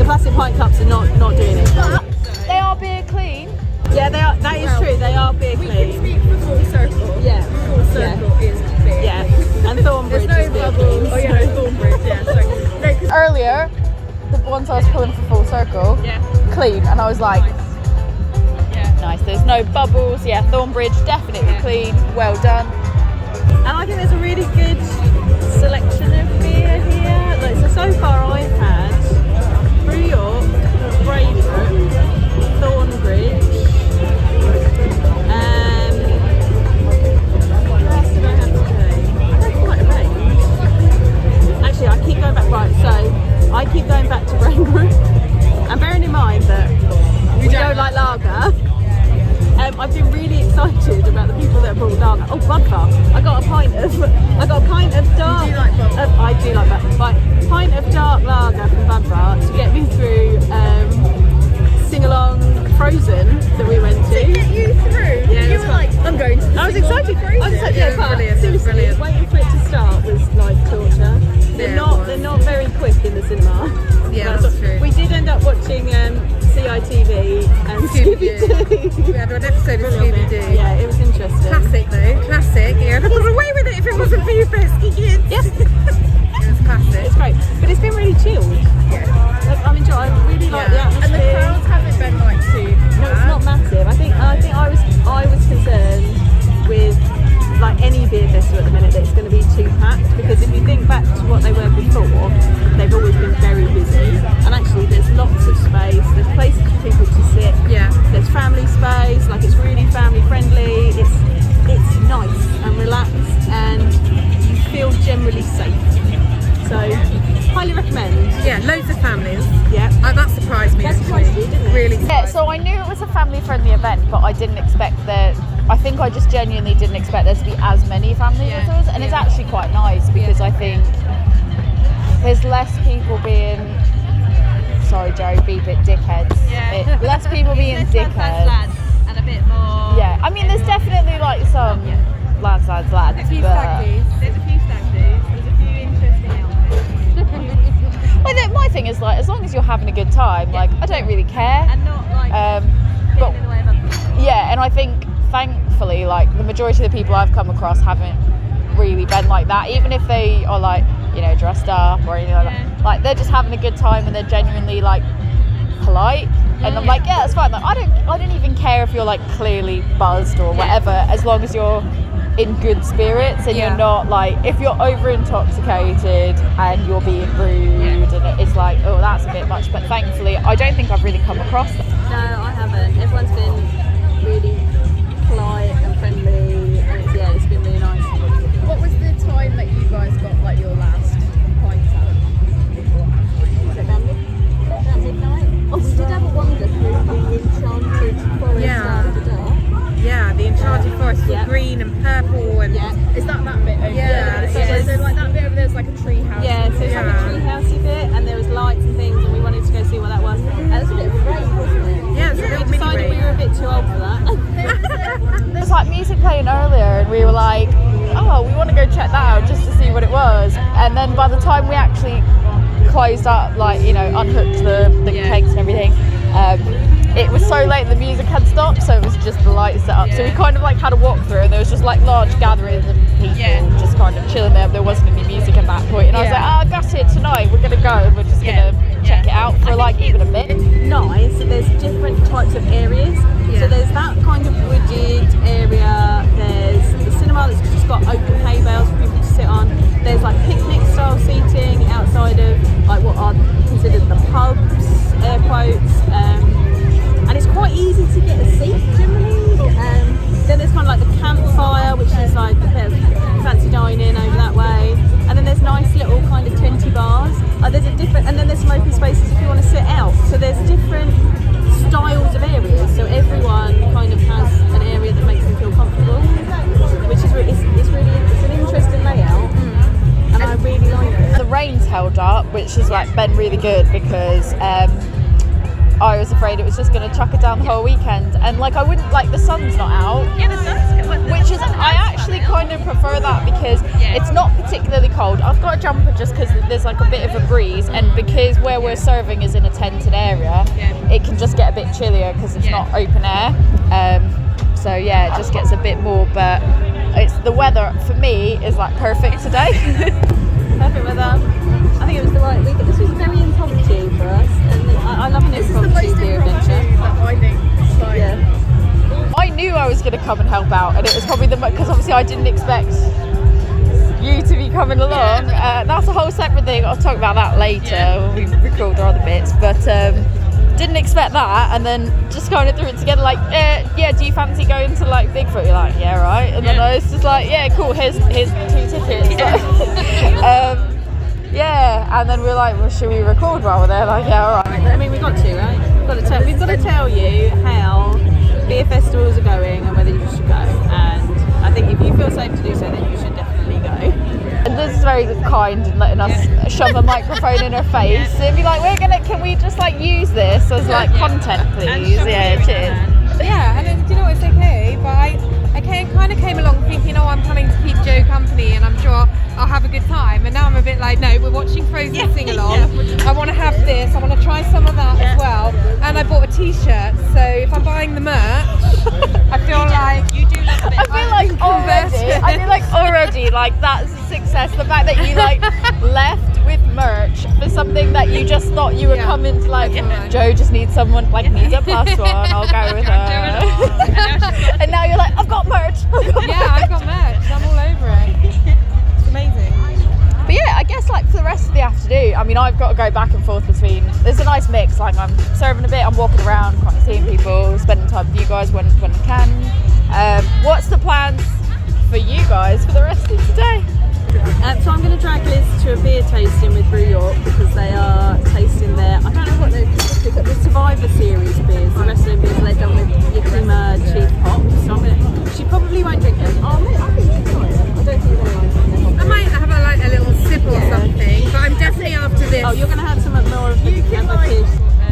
Speaker 1: plastic pint cups are not doing it.
Speaker 2: But they are beer clean.
Speaker 1: Yeah, they are. That is true. They are beer clean.
Speaker 3: we can speak for Full Circle.
Speaker 1: Yeah.
Speaker 3: Full Circle is beer.
Speaker 1: Yeah, and Thornbridge
Speaker 3: There's
Speaker 1: is
Speaker 3: no
Speaker 1: beer
Speaker 3: bubbles.
Speaker 1: clean.
Speaker 3: Oh yeah, no Thornbridge, yeah. Sorry. No, 'cause
Speaker 2: Earlier, the ones I was pulling for Full Circle, clean, and I was like, nice. There's no bubbles. Yeah, Thornbridge definitely clean. Well done.
Speaker 1: And I think there's a really good selection of beer here. Like, so far I've had Brew York, Brew, Thornbridge, what else did I have today? I had quite a range. Actually, I keep going back, right, so I keep going back to Brew. And bearing in mind that we don't like lager, I've been really excited about the people that brought lager. Oh, Budvar! I got a pint of dark.
Speaker 3: Do you like Budvar?
Speaker 1: I do like that. Right, pint of dark lager from Budvar to get me through sing along Frozen that we went to.
Speaker 3: to get you through,
Speaker 1: Yeah,
Speaker 3: you
Speaker 1: that's
Speaker 3: were
Speaker 1: right.
Speaker 3: like, I'm going to.
Speaker 1: I was excited. I was excited.
Speaker 3: Yeah,
Speaker 1: Yeah, but
Speaker 3: brilliant.
Speaker 1: seriously,
Speaker 3: Brilliant.
Speaker 1: waiting for it to start was like torture. They're not very quick in the cinema.
Speaker 3: Yeah, that's true.
Speaker 1: We did end up watching CITV and Scooby-Doo.
Speaker 3: We had an episode of
Speaker 1: For a little bit.
Speaker 3: Scooby-Doo.
Speaker 1: Yeah, it was interesting.
Speaker 3: Classic though, classic. Yeah, I'd have got away with it if it wasn't for you pesky kids.
Speaker 1: Yes.
Speaker 3: It was classic.
Speaker 1: It's great, but it's been really chilled.
Speaker 3: Yeah.
Speaker 1: Like, I'm enjoying. I really like the atmosphere.
Speaker 3: And the crowds haven't been like too
Speaker 1: No, it's not massive. I think I was concerned with like any beer festival at the minute that it's going to be too packed, because if you think back to what they were before, they've always been very busy. And actually, there's lots of space. There's places for people to sit.
Speaker 3: Yeah.
Speaker 1: There's family space. Like, it's really family friendly. It's nice and relaxed, and you feel generally safe. So, highly recommend.
Speaker 3: Yeah, loads of families.
Speaker 1: Yeah.
Speaker 3: That surprised me.
Speaker 1: That
Speaker 3: actually.
Speaker 1: surprised you, didn't it?
Speaker 3: Really.
Speaker 2: Yeah, so I knew it was a family-friendly event, but I didn't expect that. I think I just genuinely didn't expect there to be as many family with us, and it's actually quite nice because I think there's less people being. Sorry, Joe, beep it, dickheads.
Speaker 4: Yeah.
Speaker 2: Less people being dickheads.
Speaker 4: Lads and a bit more.
Speaker 2: Yeah, I mean, there's definitely like some lads,
Speaker 4: A few
Speaker 2: but
Speaker 4: stag do's. There's a few stag do's. There's a few interesting outfits.
Speaker 2: well, my thing is like, as long as you're having a good time, like I don't really care.
Speaker 4: And not like
Speaker 2: But
Speaker 4: getting in the way of other people.
Speaker 2: yeah, and I think thankfully, like the majority of the people I've come across haven't really been like that, even if they are like, you know, dressed up or anything like that. Like they're just having a good time and they're genuinely like polite. And I'm like, yeah, that's fine. Like I don't even care if you're like clearly buzzed or whatever, as long as you're in good spirits and you're not like, if you're over intoxicated and you're being rude and it's like, oh, that's a bit much. But thankfully, I don't think I've really come across that.
Speaker 1: No, I haven't. Everyone's been really polite and friendly, and it's been
Speaker 2: that bit over there. So like that bit over there's like a tree house.
Speaker 1: Yeah, so it's like a tree housey bit, and there was lights and things, and we wanted to go see what that was. And it was a bit of a rave, wasn't it?
Speaker 3: Yeah,
Speaker 1: We decided we were a bit too old for that.
Speaker 2: There was like music playing earlier, and we were like, oh, we want to go check that out just to see what it was. And then by the time we actually closed up, like, you know, unhooked the kegs and everything, it was so late the music had stopped, so it was just the lights set up. So we kind of like had a walk through, and there was just like large gatherings of people just kind of chilling there. There wasn't any music at that point, and I was like, that's it tonight, we're gonna go and we're just gonna check it out for like even a bit.
Speaker 1: Nice. So there's different types of areas. So there's that kind of wooded area. There's the cinema that's just got open hay bales for people to sit on. There's like picnic style seating outside of like what are considered the pubs, air quotes. And it's quite easy to get a seat generally. Then there's kind of like the campfire, which is like a bit of fancy dining over that way. And then there's nice little kind of tenty bars. There's a different, and then there's some open spaces if you want to sit out. So there's different styles of areas. So everyone kind of has an area that makes them feel comfortable, which is it's an interesting layout. And I really like it.
Speaker 2: The rain's held up, which has like been really good because I was afraid it was just going to chuck it down the whole weekend, and like I wouldn't, like the sun's not out, which is, I actually kind of prefer that because it's not particularly cold. I've got a jumper just because there's like a bit of a breeze, and because where we're serving is in a tented area, it can just get a bit chillier because it's not open air. So yeah, it just gets a bit more, but it's the weather for me is like perfect today.
Speaker 1: Perfect weather. I think it was the right week. This was very impromptu for us, and I love an impromptu beer adventure.
Speaker 2: I think. I knew I was going to come and help out, and it was probably because obviously I didn't expect you to be coming along. That's a whole separate thing. I'll talk about that later when we record our other bits, but didn't expect that, and then just kind of threw it together like, do you fancy going to like Bigfoot? You're like, yeah, right. And then I was just like, yeah, cool, here's 2 tickets. And then we were like, well, should we record while we're there? Like, yeah, all right.
Speaker 1: I mean, we've got to, right? We've got to tell you how beer festivals are going and whether you should go. And I think if you feel safe to do so, then you should definitely go.
Speaker 2: And this is very kind in letting us shove a microphone in her face and be like, can we just like use this as like content, please? Yeah, cheers.
Speaker 3: Yeah, and then, do you know what, it's okay, but I kind of came along thinking, I'm coming to keep Joe company and I'm sure I'll have a good time, and now I'm a bit like, no, we're watching Frozen sing along. I want to have this, I want to try some of that as well, and I bought a t-shirt, so if I'm buying the merch, I feel like
Speaker 4: you do love a bit.
Speaker 2: I feel like already like that's a success. The fact that you like left with merch for something that you just thought you were coming to, like, Joe just needs someone, like, needs a plus one, I'll go with her. And now you're like, I've got merch.
Speaker 3: I've got merch, I'm all over it. It's amazing.
Speaker 2: But yeah, I guess like for the rest of the afternoon, I mean, I've got to go back and forth between, there's a nice mix, like I'm serving a bit, I'm walking around, kind of seeing people, spending time with you guys when I can. What's the plans for you guys for the rest of today?
Speaker 1: So I'm going to drag Liz to a beer tasting with Brew York because they are tasting their, I don't know what they've got, the Survivor Series beers, the rest of the beers they've done with Yakima cheap hops. So she probably won't drink them. I think you try them. I don't think you're going to
Speaker 3: I might have a little sip or something, but I'm definitely after this.
Speaker 1: Oh, you're going to have some more of the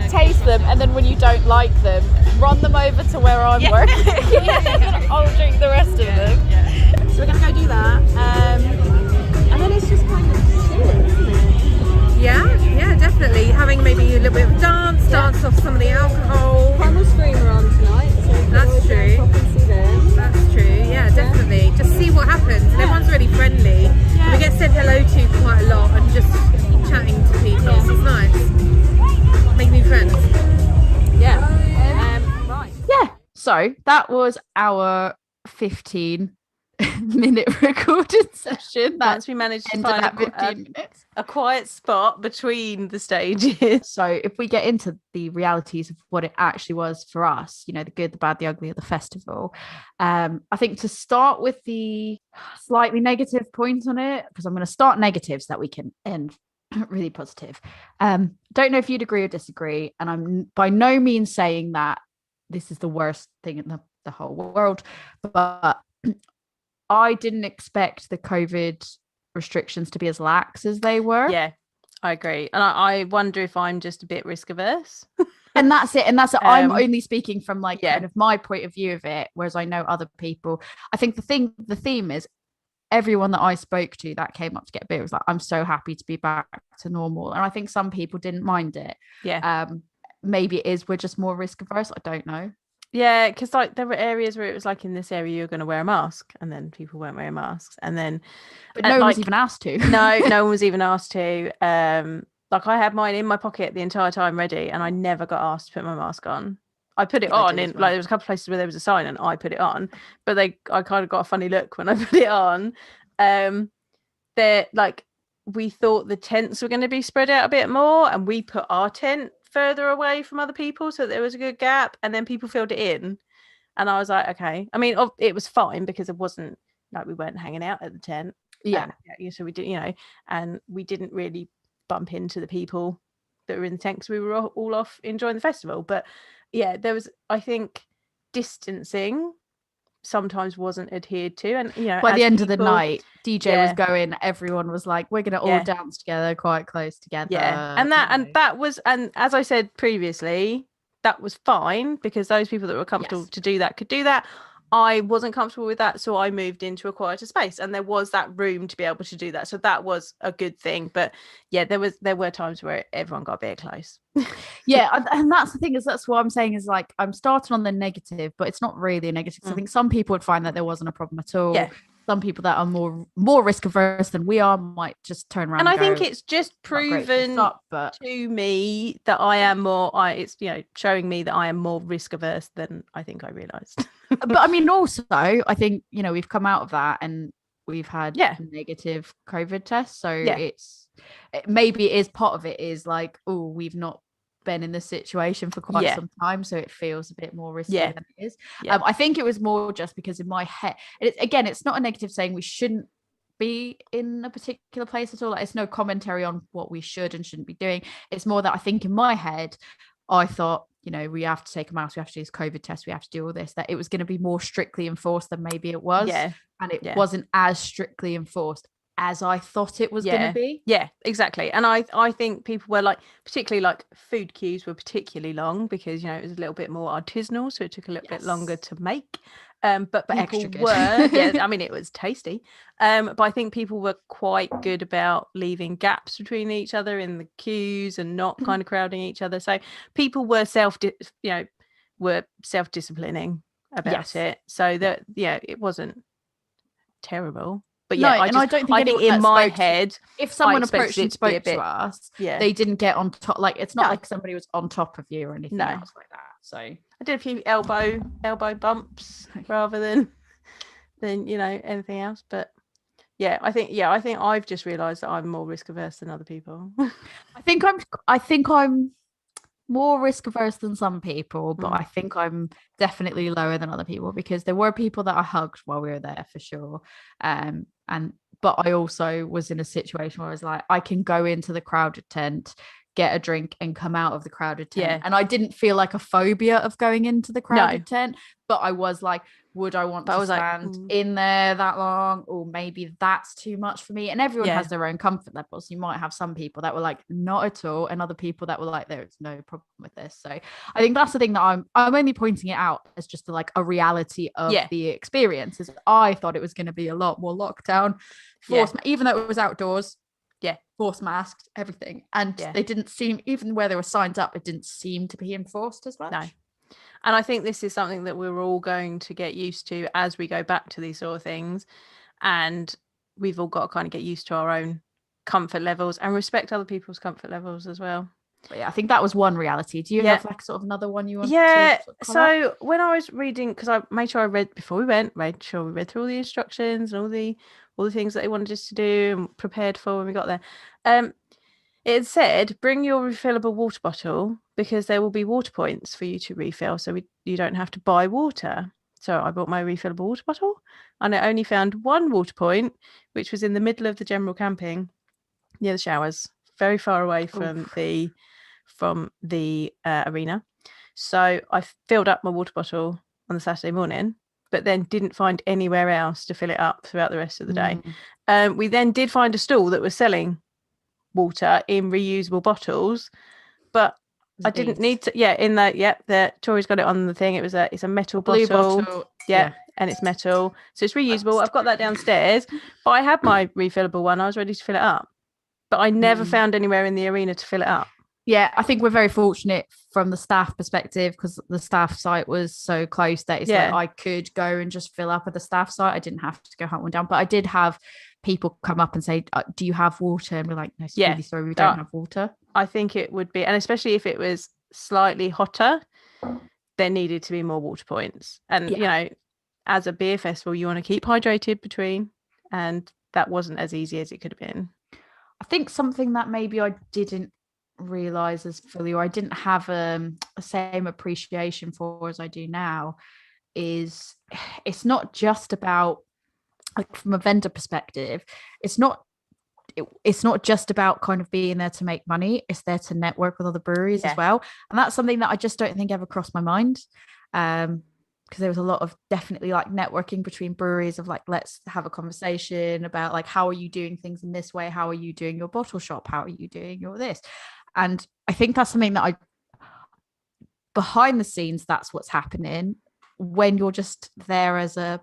Speaker 2: taste them, and then when you don't like them, run them over to where I'm working. I'll drink the rest of them.
Speaker 1: So we're going to go do that. And then it's just kind of chill, isn't it?
Speaker 3: Yeah, definitely. Having maybe a little bit of dance off some of the alcohol.
Speaker 1: Primal Screamer on tonight, so
Speaker 3: that's true.
Speaker 1: Pop and see them.
Speaker 3: That's true. Yeah, definitely. Just see what happens. And everyone's really friendly. We get said hello to quite a lot and just chatting to people. So it's nice. Make new friends.
Speaker 1: Yeah. Right.
Speaker 2: Yeah. So that was our 15-minute recording session.
Speaker 1: Once we managed to find a quiet spot between the stages.
Speaker 2: So if we get into the realities of what it actually was for us, you know, the good, the bad, the ugly of the festival, I think to start with the slightly negative point on it, because I'm going to start negative so that we can end really positive. Don't know if you'd agree or disagree, and I'm by no means saying that this is the worst thing in the whole world, but I didn't expect the COVID restrictions to be as lax as they were.
Speaker 1: Yeah, I agree. And I wonder if I'm just a bit risk averse.
Speaker 2: And that's it. I'm
Speaker 1: Um,
Speaker 2: only speaking from like kind of my point of view of it, whereas I know other people. I think the theme is everyone that I spoke to that came up to get a beer was like, I'm so happy to be back to normal. And I think some people didn't mind it.
Speaker 1: Yeah.
Speaker 2: Maybe it is we're just more risk averse. I don't know.
Speaker 1: Yeah, because like there were areas where it was like in this area you're going to wear a mask, and then people weren't wearing masks, and then
Speaker 2: but no one was even asked to.
Speaker 1: no one was even asked to. Like I had mine in my pocket the entire time ready, and I never got asked to put my mask on. I put it on in like there was a couple of places where there was a sign and I put it on, but I kind of got a funny look when I put it on. They're like, we thought the tents were going to be spread out a bit more, and we put our tent further away from other people so there was a good gap, and then people filled it in, and I was like, okay. I mean, it was fine because it wasn't like we weren't hanging out at the tent. So we did, and we didn't really bump into the people that were in the tent because we were all off enjoying the festival. But yeah, there was, I think, distancing sometimes wasn't adhered to, and
Speaker 2: by the end of the night DJ was going, everyone was like, we're gonna all dance together quite close together,
Speaker 1: and that was, and as I said previously, that was fine because those people that were comfortable to do that could do that. I wasn't comfortable with that, so I moved into a quieter space, and there was that room to be able to do that, so that was a good thing. But yeah, there were times where everyone got a bit close.
Speaker 2: And that's the thing, is that's what I'm saying, is like I'm starting on the negative, but it's not really a negative. I think some people would find that there wasn't a problem at all. Some people that are more risk averse than we are might just turn around.
Speaker 1: And I think it's just proven to me that I am more. It's showing me that I am more risk averse than I think I realised.
Speaker 2: But I mean, also, I think we've come out of that and we've had negative COVID tests. So maybe it is part of it is like, oh, we've not been in this situation for quite some time, so it feels a bit more risky than it is. I think it was more just because in my head, it's not a negative saying we shouldn't be in a particular place at all. Like, it's no commentary on what we should and shouldn't be doing. It's more that I think in my head I thought, we have to take a mask, we have to do this COVID test, we have to do all this, that it was going to be more strictly enforced than maybe it was. And it wasn't as strictly enforced as I thought it was going to be.
Speaker 1: Yeah, exactly. And I think people were like, particularly like food queues were particularly long because, it was a little bit more artisanal. So it took a little bit longer to make. But people
Speaker 2: extra good.
Speaker 1: were, I mean, it was tasty. But I think people were quite good about leaving gaps between each other in the queues and not kind of crowding each other. So people were self-disciplining about it. So that, it wasn't terrible. But I don't think in my head,
Speaker 2: if someone approached and spoke to us, they didn't get on top. Like, it's not like somebody was on top of you or anything else like that. So I
Speaker 1: did a few elbow bumps rather than anything else. But I think I've just realised that I'm more risk averse than other people.
Speaker 2: I think I'm more risk averse than some people, but I think I'm definitely lower than other people because there were people that I hugged while we were there for sure. But I also was in a situation where I was like, I can go into the crowded tent, get a drink and come out of the crowded tent. And I didn't feel like a phobia of going into the crowded tent, but I was like, would I want to stand in there that long? Or maybe that's too much for me. And everyone has their own comfort levels. You might have some people that were like, not at all. And other people that were like, there's no problem with this. So I think that's the thing that I'm only pointing it out as just like a reality of the experience. Is I thought it was going to be a lot more lockdown, even though it was outdoors. Forced masks, everything. And they didn't seem, even where there were signs up, it didn't seem to be enforced as much.
Speaker 1: No. And I think this is something that we're all going to get used to as we go back to these sort of things. And we've all got to kind of get used to our own comfort levels and respect other people's comfort levels as well.
Speaker 2: But I think that was one reality. Do you have like sort of another one you want
Speaker 1: to so when I was reading, because I made sure I read before we went, made sure we read through all the instructions and all the things that they wanted us to do and prepared for when we got there. It said, bring your refillable water bottle because there will be water points for you to refill. So you don't have to buy water. So I bought my refillable water bottle and I only found one water point, which was in the middle of the general camping near the showers, very far away from the arena. So I filled up my water bottle on the Saturday morning but then didn't find anywhere else to fill it up throughout the rest of the day.
Speaker 2: Mm.
Speaker 1: We then did find a stall that was selling water in reusable bottles, but I didn't need to. Yeah, in that. Yeah, the Tori's got it on the thing. It's a metal
Speaker 2: Blue
Speaker 1: bottle. Yeah, and it's metal, so it's reusable. I've got that downstairs, but I had my refillable one. I was ready to fill it up, but I never found anywhere in the arena to fill it up.
Speaker 2: Yeah, I think we're very fortunate from the staff perspective because the staff site was so close that it's like I could go and just fill up at the staff site. I didn't have to go hunt one down, but I did have people come up and say, "Do you have water?" And we're like, "No, really sorry, we don't have water."
Speaker 1: I think it would be, and especially if it was slightly hotter, there needed to be more water points. And you know, as a beer festival, you want to keep hydrated between, and that wasn't as easy as it could have been.
Speaker 2: I think something that maybe I didn't realize as fully, or I didn't have the same appreciation for as I do now, is it's not just about, like, from a vendor perspective, it's not just about kind of being there to make money. It's there to network with other breweries as well, and that's something that I just don't think ever crossed my mind, because there was a lot of definitely like networking between breweries of like, let's have a conversation about like, how are you doing things in this way, how are you doing your bottle shop, how are you doing your this. And I think that's something that behind the scenes, that's what's happening when you're just there as a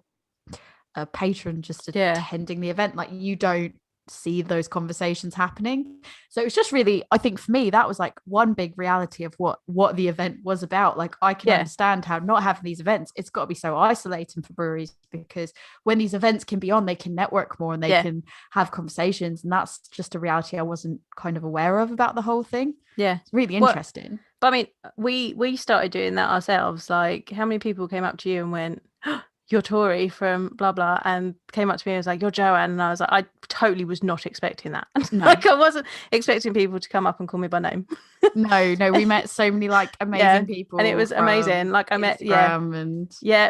Speaker 2: patron, just attending the event. Like, you don't see those conversations happening. So it's just really, I think for me, that was like one big reality of what the event was about. Like, I can understand how not having these events, it's got to be so isolating for breweries, because when these events can be on, they can network more and they can have conversations, and that's just a reality I wasn't kind of aware of about the whole thing. It's really interesting.
Speaker 1: But I mean, we started doing that ourselves. Like, how many people came up to you and went, "Oh, you're Tori from blah blah," and came up to me and was like, "You're Joanne," and I was like, I totally was not expecting that. No. Like, I wasn't expecting people to come up and call me by name.
Speaker 2: no, we met so many like amazing people,
Speaker 1: and it was amazing. Like, I met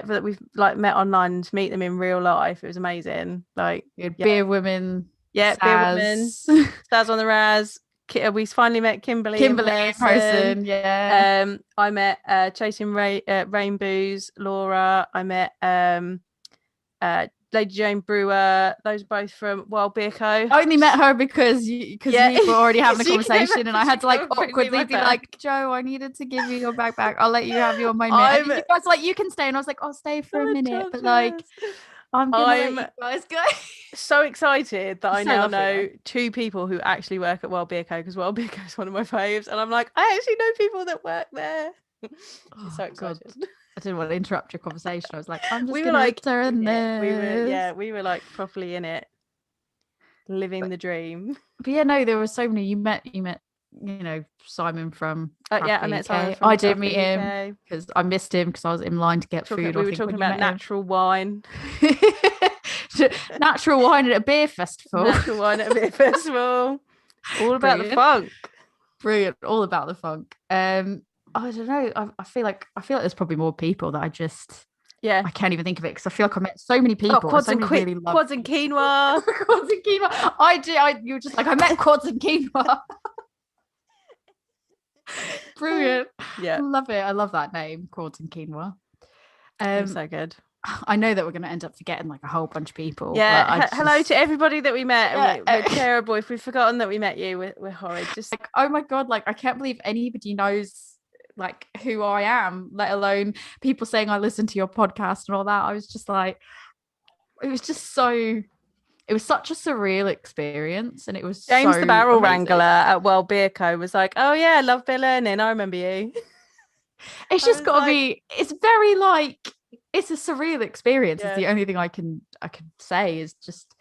Speaker 1: but we've like met online, and to meet them in real life, it was amazing. Like,
Speaker 2: beer women,
Speaker 1: beer women, Stars on the Raz. We finally met Kimberly in person. I met Chasing Rainbows, Laura. I met Lady Jane Brewer. Those are both from Wild Beer Co.
Speaker 2: I only met her because we were already having a conversation, and I had to like awkwardly be like, "Joe, I needed to give you your backpack. I'll let you have your moment." And you guys like, "You can stay," and I was like, "I'll stay for a minute," but like, I'm let you guys go.
Speaker 1: So excited that I now know two people who actually work at Wild Beer Co, because Wild Beer Co is one of my faves, and I'm like, I actually know people that work there. So excited.
Speaker 2: God. I didn't want to interrupt your conversation. I was like, I'm just gonna turn this.
Speaker 1: We were like properly in it, living the dream.
Speaker 2: But yeah, no, there were so many. You met, you know, Simon from
Speaker 1: I met Simon from
Speaker 2: I did meet him because I missed him because I was in line to get food.
Speaker 1: We were talking about natural wine.
Speaker 2: Natural wine at a beer festival.
Speaker 1: Natural wine at a beer festival. All about the funk.
Speaker 2: Brilliant. All about the funk. I don't know. I feel like there's probably more people that I just I can't even think of it, because I feel like I met so many people.
Speaker 1: Quads and quinoa. Quads and quinoa.
Speaker 2: You were just like, I met Quads and quinoa. Brilliant.
Speaker 1: Yeah,
Speaker 2: love it. I love that name, Quads and quinoa.
Speaker 1: So good.
Speaker 2: I know that we're going to end up forgetting like a whole bunch of people.
Speaker 1: Hello to everybody that we met. We're terrible. If we've forgotten that we met you, we're horrid. Just
Speaker 2: like, oh my god, like I can't believe anybody knows like who I am, let alone people saying I listen to your podcast and all that. I was just like, it was such a surreal experience, and it was
Speaker 1: James
Speaker 2: so
Speaker 1: the Barrel
Speaker 2: amazing.
Speaker 1: Wrangler at Wild Beer Co was like, "Oh yeah, I love beer learning. I remember you."
Speaker 2: It's just got to be. It's very like, it's a surreal experience. It's the only thing I can say is just,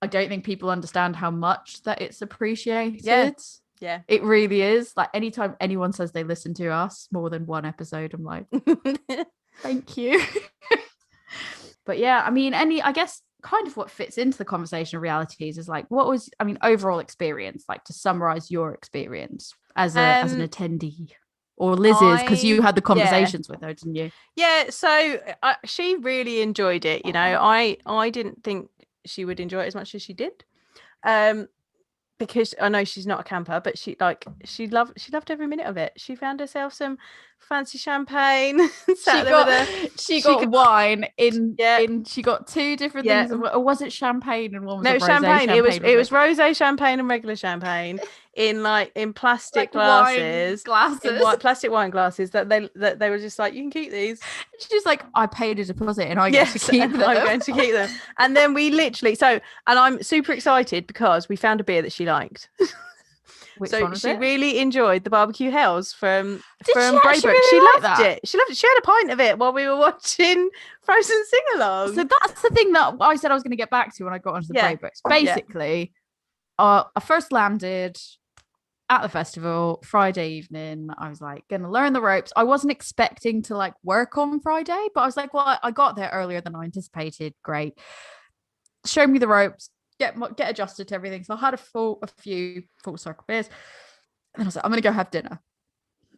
Speaker 2: I don't think people understand how much that it's appreciated.
Speaker 1: Yeah,
Speaker 2: it really is. Like, anytime anyone says they listen to us more than one episode, I'm like, thank you. But yeah, I mean, I guess kind of what fits into the conversation of realities is like, what was, I mean, overall experience, like to summarize your experience as an attendee, or Liz's, because you had the conversations with her, didn't you?
Speaker 1: Yeah, so she really enjoyed it. You know, I didn't think she would enjoy it as much as she did. because I know she's not a camper, but she loved every minute of it. She found herself some fancy champagne.
Speaker 2: She got wine in.
Speaker 1: Yeah.
Speaker 2: She got two different things. Or was it champagne and one was
Speaker 1: no champagne? It was rosé champagne and regular champagne in plastic glasses, in plastic wine glasses that they were just like, you can keep these.
Speaker 2: She's like, I paid a deposit and I get to keep them.
Speaker 1: I'm going to keep them. And then we literally and I'm super excited because we found a beer that she liked.
Speaker 2: Which one was it?
Speaker 1: Really enjoyed the barbecue hells from
Speaker 2: Brew.
Speaker 1: Really
Speaker 2: she
Speaker 1: loved it. She loved it. She had a pint of it while we were watching Frozen Sing Along.
Speaker 2: So that's the thing that I said I was going to get back to when I got onto the Braybooks. Basically, I first landed at the festival Friday evening. I was like, going to learn the ropes. I wasn't expecting to like work on Friday, but I was like, well, I got there earlier than I anticipated. Great. Show me the ropes. Get adjusted to everything. So I had a few full circle beers. And I was like, I'm going to go have dinner.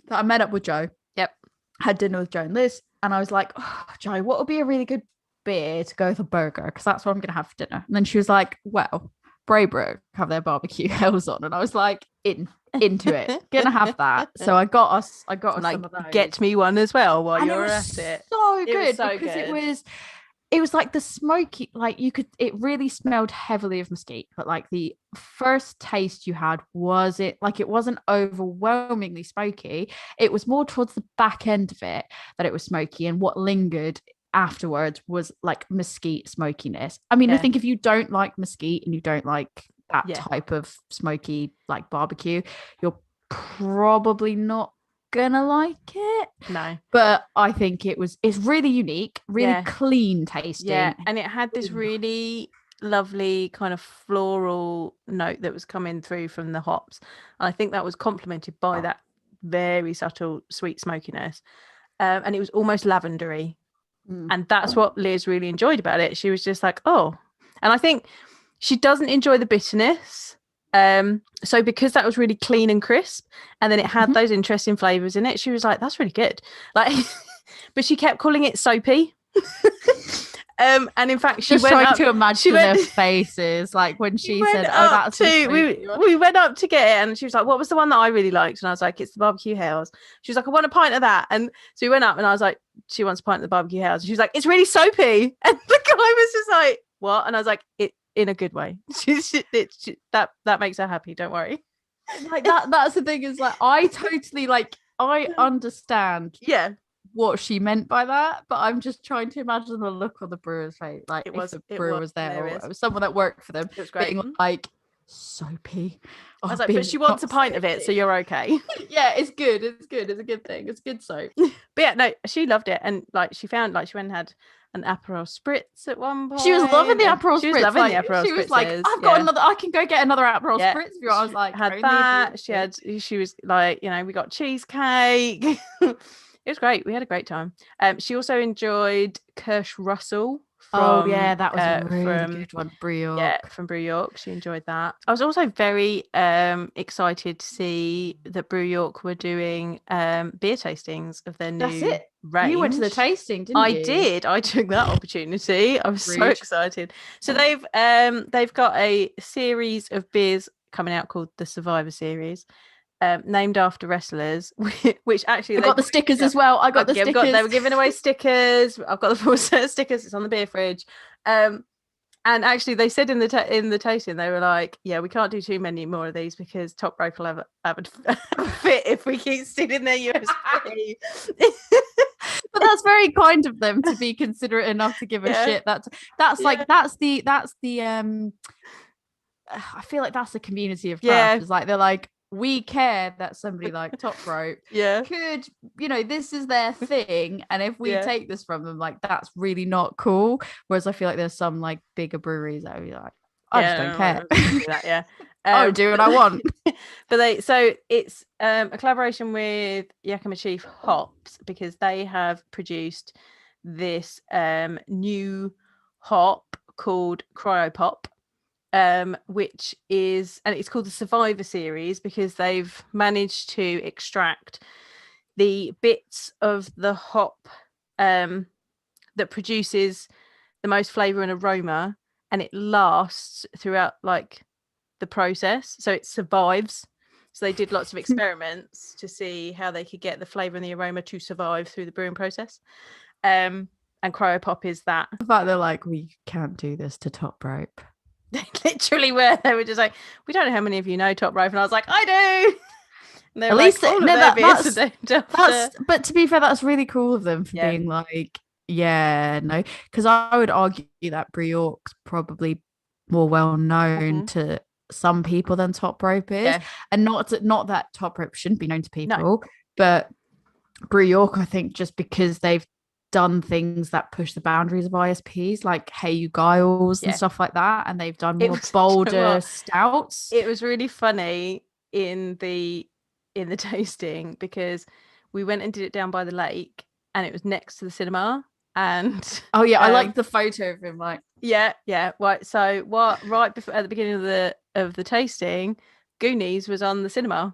Speaker 2: So I met up with Joe.
Speaker 1: Yep.
Speaker 2: Had dinner with Joe and Liz. And I was like, oh, Joe, what would be a really good beer to go with a burger? Because that's what I'm going to have for dinner. And then she was like, well, Brew have their barbecue hells on. And I was like, into it. Gonna have that. So I got us like, some of those.
Speaker 1: Get me one as well while
Speaker 2: and
Speaker 1: you're
Speaker 2: at
Speaker 1: it.
Speaker 2: So good.
Speaker 1: Was so
Speaker 2: because
Speaker 1: good.
Speaker 2: it was like the smoky, like it really smelled heavily of mesquite, but like the first taste you had it wasn't overwhelmingly smoky. It was more towards the back end of it that it was smoky, and what lingered afterwards was like mesquite smokiness. I mean, I think if you don't like mesquite and you don't like that type of smoky like barbecue, you're probably not gonna like it.
Speaker 1: No,
Speaker 2: but I think it's really unique, really clean tasting,
Speaker 1: and it had this really lovely kind of floral note that was coming through from the hops, and I think that was complemented by that very subtle sweet smokiness, and it was almost lavendery, and that's what Liz really enjoyed about it. She was just like, oh, and I think she doesn't enjoy the bitterness. So because that was really clean and crisp, and then it had those interesting flavors in it, she was like, that's really good. Like, but she kept calling it soapy. And in fact, she went up
Speaker 2: to imagine their faces, like when she said, oh, that's
Speaker 1: we went up to get it, and she was like, what was the one that I really liked? And I was like, it's the barbecue hells. She was like, I want a pint of that. And so we went up, and I was like, she wants a pint of the barbecue hells. And she was like, it's really soapy. And the guy was just like, what? And I was like, it in a good way. That makes her happy, don't worry.
Speaker 2: Like that's the thing, is like I totally like I understand what she meant by that, but I'm just trying to imagine the look on the brewer's face, like if the brewer was there, or it was someone that worked for them.
Speaker 1: It was great.
Speaker 2: Being like, soapy.
Speaker 1: I was like, but she wants a pint of it, so you're okay.
Speaker 2: Yeah, it's good. It's a good thing. It's good soap.
Speaker 1: But yeah, no, she loved it, and like she went and had an Aperol spritz at one point.
Speaker 2: She was loving the Aperol spritz.
Speaker 1: She was loving the Aperol spritz.
Speaker 2: She was like, I've got another. I can go get another Aperol spritz. I was like,
Speaker 1: had that. She was like, we got cheesecake. It was great. We had a great time. She also enjoyed Kirsch Russell.
Speaker 2: That was a really good one. Brew York.
Speaker 1: Yeah, from Brew York. She enjoyed that. I was also very excited to see that Brew York were doing beer tastings of their new range.
Speaker 2: You went to the tasting, didn't you?
Speaker 1: I did. I took that opportunity. I was so excited. So they've got a series of beers coming out called the Survivor Series. Named after wrestlers, which actually
Speaker 2: I got the stickers as well. I got the stickers.
Speaker 1: They were giving away stickers. I've got the full set of stickers. It's on the beer fridge. And actually, they said in the tasting, they were like, "Yeah, we can't do too many more of these because Top Rope will have a fit if we keep stealing their USB."
Speaker 2: But that's very kind of them to be considerate enough to give a shit. That's the I feel like that's the community of craft. It's like they're like, we care that somebody like Top Rope could, this is their thing, and if we take this from them, like, that's really not cool. Whereas I feel like there's some like bigger breweries that would be like, I just don't care.
Speaker 1: Do that,
Speaker 2: I'll do what I want.
Speaker 1: But it's a collaboration with Yakima Chief Hops, because they have produced this new hop called Cryopop. Which is, and it's called the Survivor Series because they've managed to extract the bits of the hop that produces the most flavor and aroma, and it lasts throughout like the process, so it survives. So they did lots of experiments to see how they could get the flavour and the aroma to survive through the brewing process. And cryopop is that.
Speaker 2: The fact they're like, we can't do this to Top Rope.
Speaker 1: They literally were. They were just like, we don't know how many of you know Top Rope, and I was like, I do. And
Speaker 2: At least
Speaker 1: that's.
Speaker 2: But to be fair, that's really cool of them for being like, no, because I would argue that Brew York's probably more well known to some people than Top Rope is, and not that Top Rope shouldn't be known to people, but Brew York, I think, just because they've done things that push the boundaries of ISPs, like Hey You Giles and stuff like that, and they've done more bolder stouts.
Speaker 1: It was really funny in the tasting because we went and did it down by the lake, and it was next to the cinema. And
Speaker 2: I like the photo of him, like
Speaker 1: right. So right before at the beginning of the tasting, Goonies was on the cinema.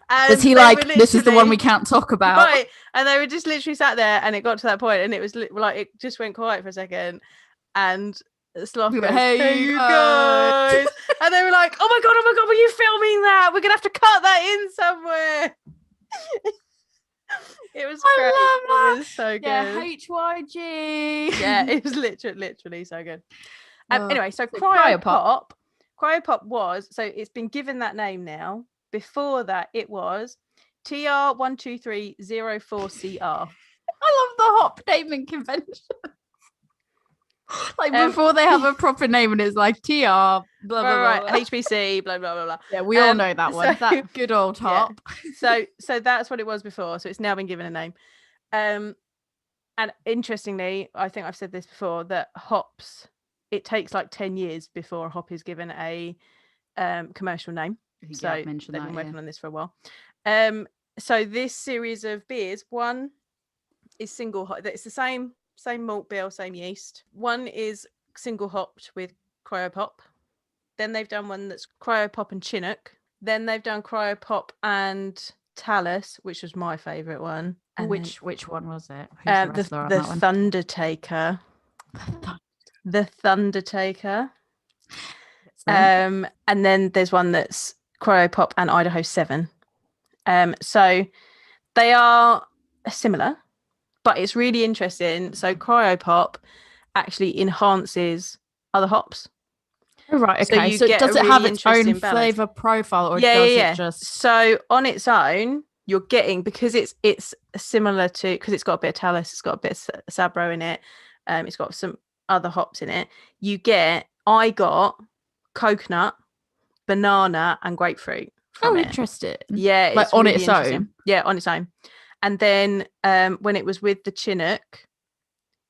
Speaker 2: Was he like, this is the one we can't talk about?
Speaker 1: Right. And they were just literally sat there, and it got to that point, and it was like, it just went quiet for a second. And Sloth goes, hey, you guys. And they were like, oh my God, were you filming that? We're going to have to cut that in somewhere. It was great. It was so good.
Speaker 2: Yeah, HYG.
Speaker 1: Yeah, it was literally so good. Anyway, so cryopop was, so it's been given that name now. Before that, it was TR12304CR.
Speaker 2: I love the hop naming convention. Like before they have a proper name, and it's like TR blah blah blah, blah.
Speaker 1: HBC blah blah blah blah.
Speaker 2: Yeah, we all know that one. That good old hop.
Speaker 1: Yeah. So that's what it was before. So it's now been given a name. And interestingly, I think I've said this before, that hops, it takes like 10 years before a hop is given a commercial name. So they've been working on this for a while. So this series of beers, one is single hop. It's the same malt bill, same yeast. One is single hopped with cryopop. Then they've done one that's cryopop and Chinook. Then they've done cryopop and Talus, which was my favourite one. And
Speaker 2: which one was it?
Speaker 1: The Thundertaker. The Thundertaker. And then there's one that's cryopop and Idaho 7. So they are similar, but it's really interesting. So cryopop actually enhances other hops.
Speaker 2: Oh, right. Okay. So does it have its own flavour profile, or does it just?
Speaker 1: So on its own, you're getting, because it's similar to, because it's got a bit of Talus, it's got a bit of Sabro in it, it's got some other hops in it. I got coconut, banana, and grapefruit.
Speaker 2: Interesting.
Speaker 1: Yeah,
Speaker 2: like on its own.
Speaker 1: Yeah, on its own. And then when it was with the Chinook,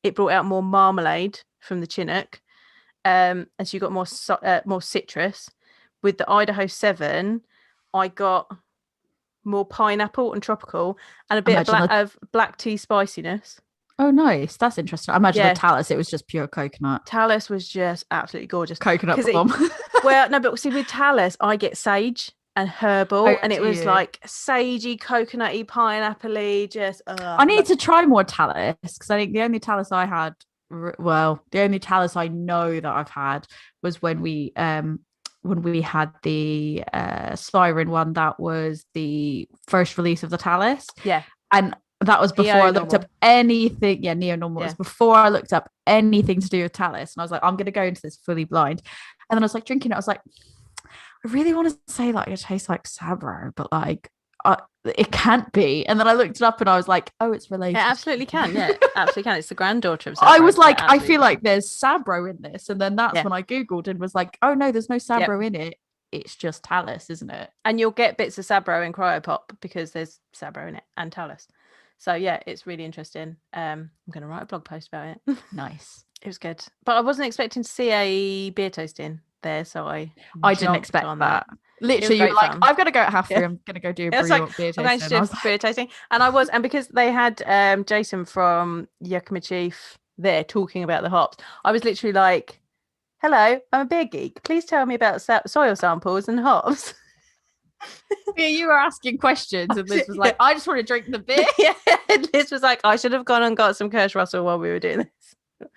Speaker 1: it brought out more marmalade from the Chinook, and so you got more citrus. With the Idaho 7, I got more pineapple and tropical, and a bit of black tea spiciness.
Speaker 2: Oh, nice. That's interesting. I imagine the Talus, it was just pure coconut.
Speaker 1: Talus was just absolutely gorgeous.
Speaker 2: Coconut bomb.
Speaker 1: Well, no, but see, with Talus, I get sage and herbal, and it was like sagey, coconutty, pineapple-y, just
Speaker 2: I need to try more Talus, because I think the only Talus I had, the only Talus I know that I've had was when we had the Siren one. That was the first release of the Talus.
Speaker 1: Yeah.
Speaker 2: And that was before I looked up anything. Yeah, neo-normal. It was before I looked up anything to do with Talus. And I was like, I'm going to go into this fully blind. And then I was like drinking it. I was like, I really want to say like it tastes like Sabro, but like it can't be. And then I looked it up and I was like, oh, it's related.
Speaker 1: It absolutely can. Yeah, absolutely can. It's the granddaughter of Sabro.
Speaker 2: I was like, I feel like there's Sabro in this. And then that's when I Googled and was like, oh no, there's no Sabro in it. It's just Talus, isn't it?
Speaker 1: And you'll get bits of Sabro in cryopop because there's Sabro in it and Talus. So yeah, it's really interesting. I'm going to write a blog post about it.
Speaker 2: Nice.
Speaker 1: It was good. But I wasn't expecting to see a beer tasting there, so I
Speaker 2: didn't expect that. Literally, you're like, I've got to go at half 3. I'm going to go do a Brew York beer tasting.
Speaker 1: I'm going to do a beer tasting. And because they had Jason from Yakima Chief there talking about the hops, I was literally like, hello, I'm a beer geek. Please tell me about soil samples and hops.
Speaker 2: Yeah, you were asking questions, and Liz was like, I just want to drink the beer.
Speaker 1: Yeah, Liz was like, I should have gone and got some Kirsch Russell while we were doing this.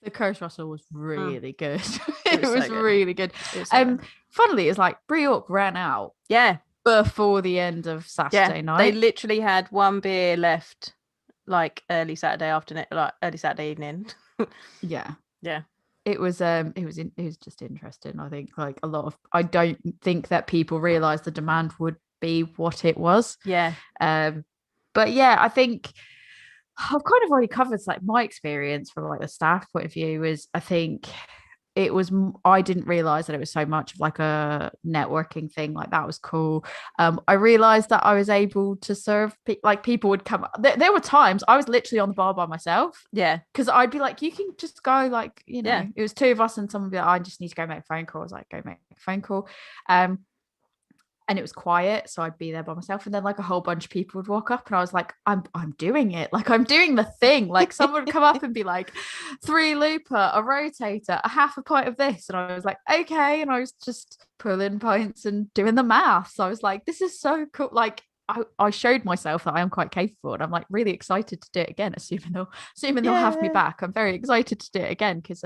Speaker 2: The Kirsch Russell was really good.
Speaker 1: It
Speaker 2: It
Speaker 1: was
Speaker 2: was
Speaker 1: so good.
Speaker 2: really good.
Speaker 1: It was so good.
Speaker 2: Funnily, it's like Brew ran out
Speaker 1: Yeah,
Speaker 2: before the end of Saturday
Speaker 1: They
Speaker 2: night.
Speaker 1: literally had one beer left, like early Saturday afternoon, like early Saturday evening.
Speaker 2: Yeah.
Speaker 1: It
Speaker 2: was just interesting. I think like I don't think that people realized the demand would be what it was.
Speaker 1: Yeah.
Speaker 2: But yeah, I think I've kind of already covered like my experience from like the staff point of view. Is I think I didn't realize that it was so much of like a networking thing. Like that was cool. I realized that I was able to serve like people would come. There were times I was literally on the bar by myself.
Speaker 1: Yeah.
Speaker 2: Because I'd be like, you can just go, like, you know, it was 2 of us and someone would be like, I just need to go make a phone call. I was like, go make a phone call. And it was quiet, so I'd be there by myself, and then like a whole bunch of people would walk up, and I was like, I'm doing it, like I'm doing the thing. Like someone would come up and be like, 3 looper, a rotator, a half a pint of this, and I was like, okay, and I was just pulling pints and doing the maths. So I was like, this is so cool. Like I showed myself that I am quite capable, and I'm like really excited to do it again, assuming they'll have me back. I'm very excited to do it again because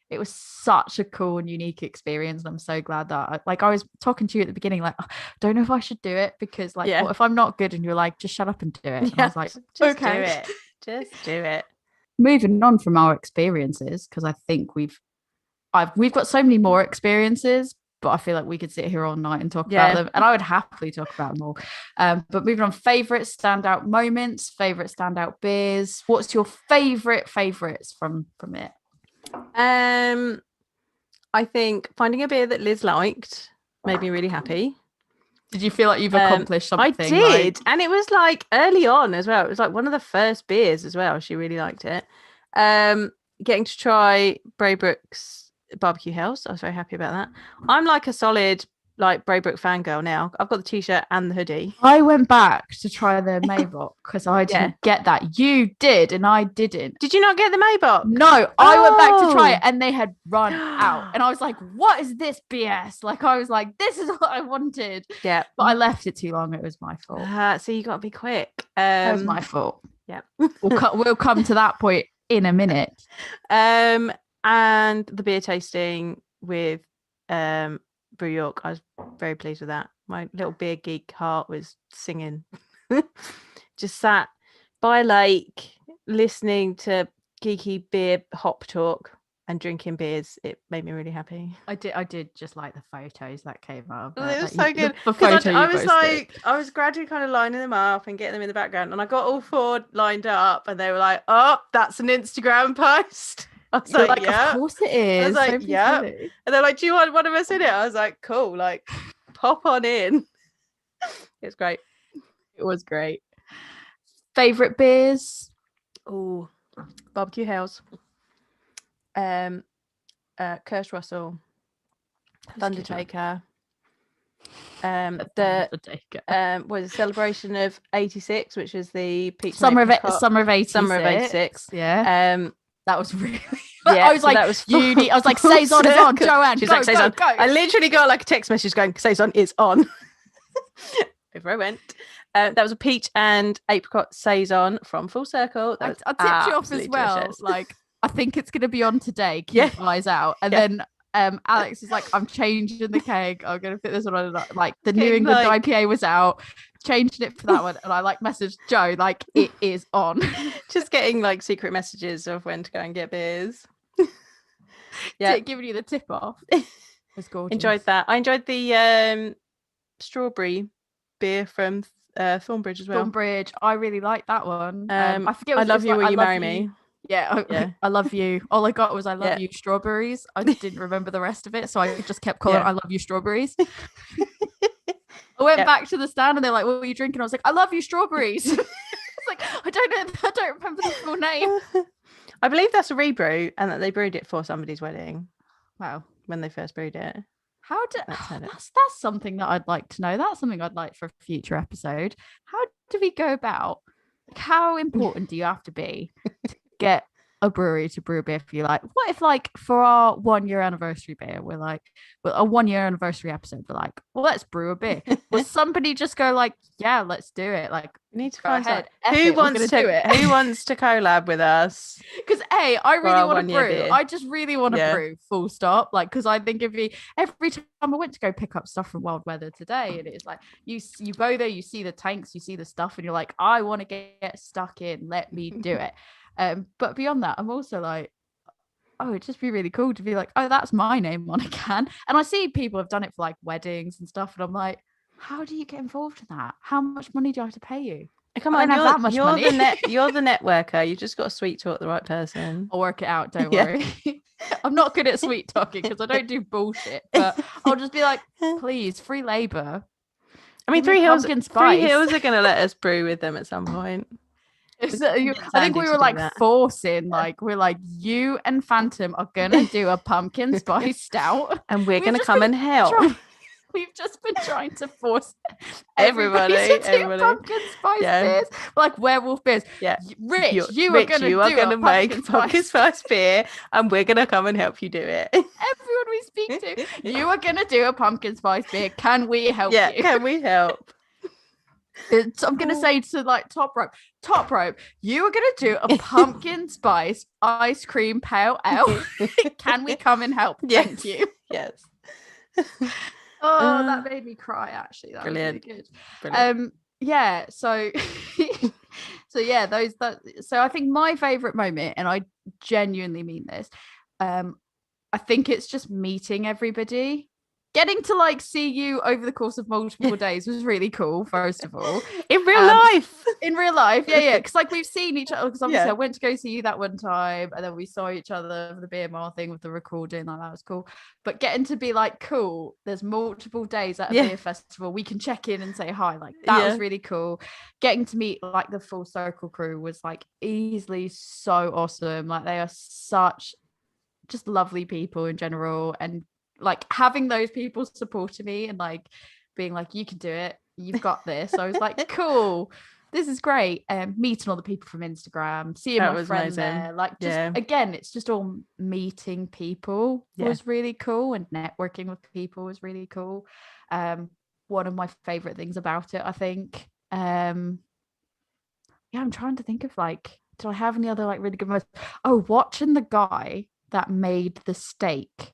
Speaker 2: it was such a cool and unique experience. And I'm so glad that I was talking to you at the beginning, like, I don't know if I should do it because like, what if I'm not good? And you're like, just shut up and do it. And I was like,
Speaker 1: just
Speaker 2: okay,
Speaker 1: just do it.
Speaker 2: Moving on from our experiences, because I think we've got so many more experiences, but I feel like we could sit here all night and talk about them, and I would happily talk about them all. But moving on, favorite standout moments, favorite standout beers. What's your favorites from it?
Speaker 1: I think finding a beer that Liz liked made me really happy.
Speaker 2: Did you feel like you've accomplished something?
Speaker 1: I did, and it was like early on as well. It was like one of the first beers as well. She really liked it. Getting to try Braybrook's barbecue house, I was very happy about that. I'm like a solid like Braybrook fangirl now. I've got the t-shirt and the hoodie.
Speaker 2: I went back to try the Maybach because I didn't get that. You did, and I didn't.
Speaker 1: Did you not get the Maybach?
Speaker 2: No, I went back to try it, and they had run out. And I was like, what is this BS? Like, I was like, this is what I wanted.
Speaker 1: Yeah.
Speaker 2: But I left it too long. It was my fault.
Speaker 1: So you got to be quick.
Speaker 2: It was my fault.
Speaker 1: Yeah.
Speaker 2: We'll come to that point in a minute.
Speaker 1: And the beer tasting with Brew York, I was very pleased with that. My little beer geek heart was singing. Just sat by a lake listening to geeky beer hop talk and drinking beers. It made me really happy.
Speaker 2: I did just like the photos that came up.
Speaker 1: It was so good. I was gradually kind of lining them up and getting them in the background, and I got all 4 lined up, and they were like, oh, that's an Instagram post. I was like, yeah,
Speaker 2: of course it is.
Speaker 1: I was like, yeah. And they're like, do you want one of us in it? I was like, cool, like pop on in. It's great.
Speaker 2: It was great. Favorite beers?
Speaker 1: Oh, barbecue house. Kirsch Russell, Thundertaker. Was a celebration of 86, which was the peach
Speaker 2: summer of 86.
Speaker 1: Yeah.
Speaker 2: That was really. I was like, that was I was like, Saison is on, Joanne.
Speaker 1: She's like, Saison. Go. I literally got like a text message going, Saison is on. Over I went. That was a peach and apricot Saison from Full Circle.
Speaker 2: I tipped you off as well. Delicious. Like, I think it's going to be on today. Keep eyes out. And then Alex is like, I'm changing the keg. I'm going to put this one on. Like, the New England IPA was out. Changed it for that one, and I like messaged Joe like it is on.
Speaker 1: Just getting like secret messages of when to go and get beers.
Speaker 2: Giving you the tip off. It's gorgeous.
Speaker 1: Enjoyed that. I enjoyed the strawberry beer from Thornbridge as well.
Speaker 2: Thornbridge, I really like that one. I forget.
Speaker 1: I love you. Will you marry me?
Speaker 2: Yeah, I love you. All I got was I love you strawberries. I didn't remember the rest of it, so I just kept calling I love you strawberries. I went back to the stand and they're like, what were you drinking? I was like, I love you strawberries. It's like, I don't remember the full name.
Speaker 1: I believe that's a rebrew and that they brewed it for somebody's wedding.
Speaker 2: Wow.
Speaker 1: When they first brewed it.
Speaker 2: That's something that I'd like to know. That's something I'd like for a future episode. How do we go about, like, how important do you have to be to get a brewery to brew a beer for you. Like, what if like for our 1-year anniversary beer, we're like, well, a 1-year anniversary episode, we're like, well, let's brew a beer. Will somebody just go like, yeah, let's do it? Like,
Speaker 1: We need to
Speaker 2: go
Speaker 1: find
Speaker 2: ahead.
Speaker 1: someone.
Speaker 2: Who wants
Speaker 1: to
Speaker 2: do it?
Speaker 1: Who wants to collab with us?
Speaker 2: Because I really
Speaker 1: our
Speaker 2: want to
Speaker 1: 1-year
Speaker 2: brew.
Speaker 1: beer.
Speaker 2: I just really want to
Speaker 1: Yeah.
Speaker 2: brew. Full stop. Like, because I think every time I went to go pick up stuff from Wild Weather today, and it's like you go there, you see the tanks, you see the stuff, and you're like, I want to get stuck in. Let me do it. But beyond that, I'm also like, oh, it'd just be really cool to be like, oh, that's my name on a can. And I see people have done it for like weddings and stuff, and I'm like, how do you get involved in that? How much money do I have to pay you?
Speaker 1: Come
Speaker 2: I
Speaker 1: on,
Speaker 2: don't have that much
Speaker 1: you're
Speaker 2: money.
Speaker 1: you're the networker. You just got to sweet talk the right person.
Speaker 2: I'll work it out, don't
Speaker 1: Yeah.
Speaker 2: worry. I'm not good at sweet talking because I don't do bullshit, but I'll just be like, please, free labor.
Speaker 1: I mean,
Speaker 2: Give me
Speaker 1: Three Hills
Speaker 2: pumpkin spice.
Speaker 1: are going to let us brew with them at some point.
Speaker 2: I think
Speaker 1: Sandy
Speaker 2: we
Speaker 1: to
Speaker 2: were
Speaker 1: do
Speaker 2: like
Speaker 1: that.
Speaker 2: forcing, like, we're like, you and Phantom are gonna do a pumpkin spice stout.
Speaker 1: And we're
Speaker 2: We've
Speaker 1: going to
Speaker 2: just
Speaker 1: come
Speaker 2: been
Speaker 1: and help.
Speaker 2: We've just been trying to force
Speaker 1: Everybody,
Speaker 2: to do
Speaker 1: everybody.
Speaker 2: pumpkin spice
Speaker 1: Yeah.
Speaker 2: beers, like werewolf beers.
Speaker 1: Yeah.
Speaker 2: Rich, you
Speaker 1: Rich,
Speaker 2: are gonna
Speaker 1: you are
Speaker 2: do
Speaker 1: going to
Speaker 2: a
Speaker 1: make pumpkin spice beer, and we're going to come and help you do it.
Speaker 2: Everyone we speak to, you are gonna do a pumpkin spice beer. Can we help
Speaker 1: Yeah,
Speaker 2: you?
Speaker 1: can we help?
Speaker 2: I'm gonna say to like top rope, you are gonna do a pumpkin spice ice cream pale ale. Can we come and help? Thank
Speaker 1: Yes.
Speaker 2: you.
Speaker 1: Yes.
Speaker 2: Oh, that made me cry. Actually, that
Speaker 1: Brilliant.
Speaker 2: was really good.
Speaker 1: Brilliant.
Speaker 2: Yeah. So, so yeah, so I think my favorite moment, and I genuinely mean this, I think it's just meeting everybody. Getting to like see you over the course of multiple days was really cool, first of all.
Speaker 1: In real life.
Speaker 2: In real life, yeah. Because like we've seen each other, because obviously
Speaker 1: Yeah.
Speaker 2: I went to go see you that one time, and then we saw each other for the beer mile thing with the recording, like that was cool. But getting to be like, cool, there's multiple days at a
Speaker 1: Yeah.
Speaker 2: beer festival, we can check in and say hi, like that was
Speaker 1: Yeah.
Speaker 2: really cool. Getting to meet like the full circle crew was like easily so awesome. Like they are such just lovely people in general, and like having those people supporting me and like being like, you can do it, you've got this. I was like, cool, this is great. Meeting all the people from Instagram, seeing
Speaker 1: That
Speaker 2: my
Speaker 1: was
Speaker 2: friend
Speaker 1: amazing.
Speaker 2: there, like just
Speaker 1: Yeah.
Speaker 2: again, it's just all meeting people
Speaker 1: Yeah.
Speaker 2: was really cool, and networking with people was really cool. One of my favorite things about it, I think. Yeah, I'm trying to think of like, do I have any other like really good moments? Oh, watching the guy that made the steak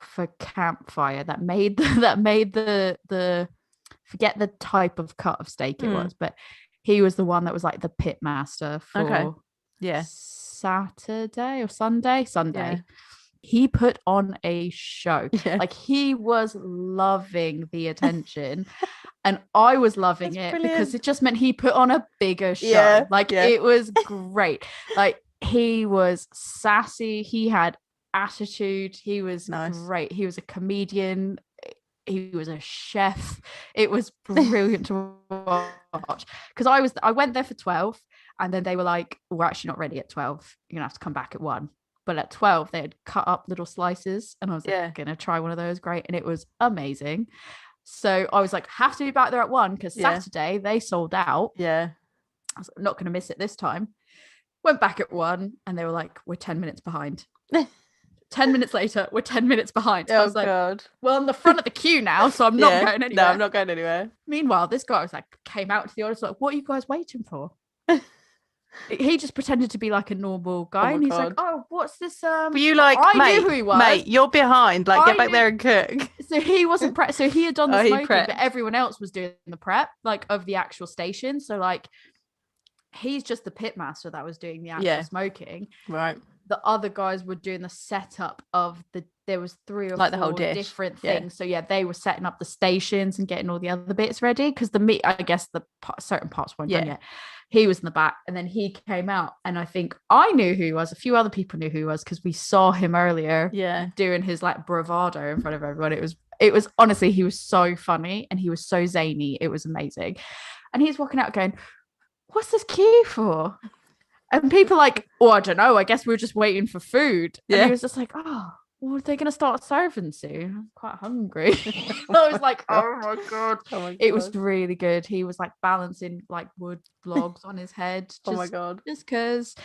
Speaker 2: for campfire, that made the forget the type of cut of steak it was, but he was the one that was like the pit master for
Speaker 1: Okay. Yeah.
Speaker 2: Saturday or Sunday.
Speaker 1: Yeah.
Speaker 2: He put on a show.
Speaker 1: Yeah.
Speaker 2: Like he was loving the attention. And I was loving
Speaker 1: That's
Speaker 2: it
Speaker 1: brilliant.
Speaker 2: because it just meant he put on a bigger show.
Speaker 1: Yeah,
Speaker 2: Like
Speaker 1: yeah.
Speaker 2: it was great. Like he was sassy. He had attitude. He was
Speaker 1: Nice.
Speaker 2: great. He was a comedian. He was a chef. It was brilliant to watch. Because I went there for 12, and then they were like, we're actually not ready at 12. You're gonna have to come back at 1. But at 12, they had cut up little slices, and I was like,
Speaker 1: Yeah.
Speaker 2: gonna try one of those. Great. And it was amazing. So I was like, have to be back there at 1 because
Speaker 1: Yeah.
Speaker 2: Saturday they sold out.
Speaker 1: Yeah.
Speaker 2: I was like, not going to miss it this time. Went back at 1, and they were like, we're 10 minutes behind. 10 minutes later, we're 10 minutes behind. I
Speaker 1: Oh
Speaker 2: was like,
Speaker 1: God.
Speaker 2: well, I'm the front of the queue now, so I'm not
Speaker 1: Yeah.
Speaker 2: going anywhere.
Speaker 1: No, I'm not going anywhere.
Speaker 2: Meanwhile, this guy was like, came out to the audience like, what are you guys waiting for? He just pretended to be like a normal guy,
Speaker 1: my
Speaker 2: and he's like,
Speaker 1: God.
Speaker 2: oh, what's this?
Speaker 1: Were you like,
Speaker 2: I
Speaker 1: mate,
Speaker 2: knew who he was.
Speaker 1: mate, you're behind. Like,
Speaker 2: I
Speaker 1: get back
Speaker 2: knew-
Speaker 1: there and cook.
Speaker 2: So he wasn't prep. So he had done the
Speaker 1: Oh, he
Speaker 2: smoking, but
Speaker 1: prepped.
Speaker 2: everyone else was doing the prep, like of the actual station. So like, he's just the pit master that was doing the actual
Speaker 1: Yeah.
Speaker 2: smoking.
Speaker 1: Right.
Speaker 2: The other guys were doing the setup of there was 3 or
Speaker 1: Like the
Speaker 2: 4
Speaker 1: whole dish.
Speaker 2: different
Speaker 1: Yeah.
Speaker 2: things. So yeah, they were setting up the stations and getting all the other bits ready because the meat, I guess certain parts weren't done
Speaker 1: Yeah.
Speaker 2: yet. He was in the back, and then he came out, and I think I knew who he was. A few other people knew who he was because we saw him earlier
Speaker 1: Yeah.
Speaker 2: doing his like bravado in front of everyone. It was honestly, he was so funny and he was so zany. It was amazing. And he's walking out going, what's this queue for? And people are like, oh, I don't know. I guess we were just waiting for food. And
Speaker 1: Yeah.
Speaker 2: he was just like, oh, well, are they going to start serving soon? I'm quite hungry. I was like, oh my God.
Speaker 1: Oh my God.
Speaker 2: It was really good. He was like balancing like wood logs on his head.
Speaker 1: Oh my
Speaker 2: just-
Speaker 1: God.
Speaker 2: Just because.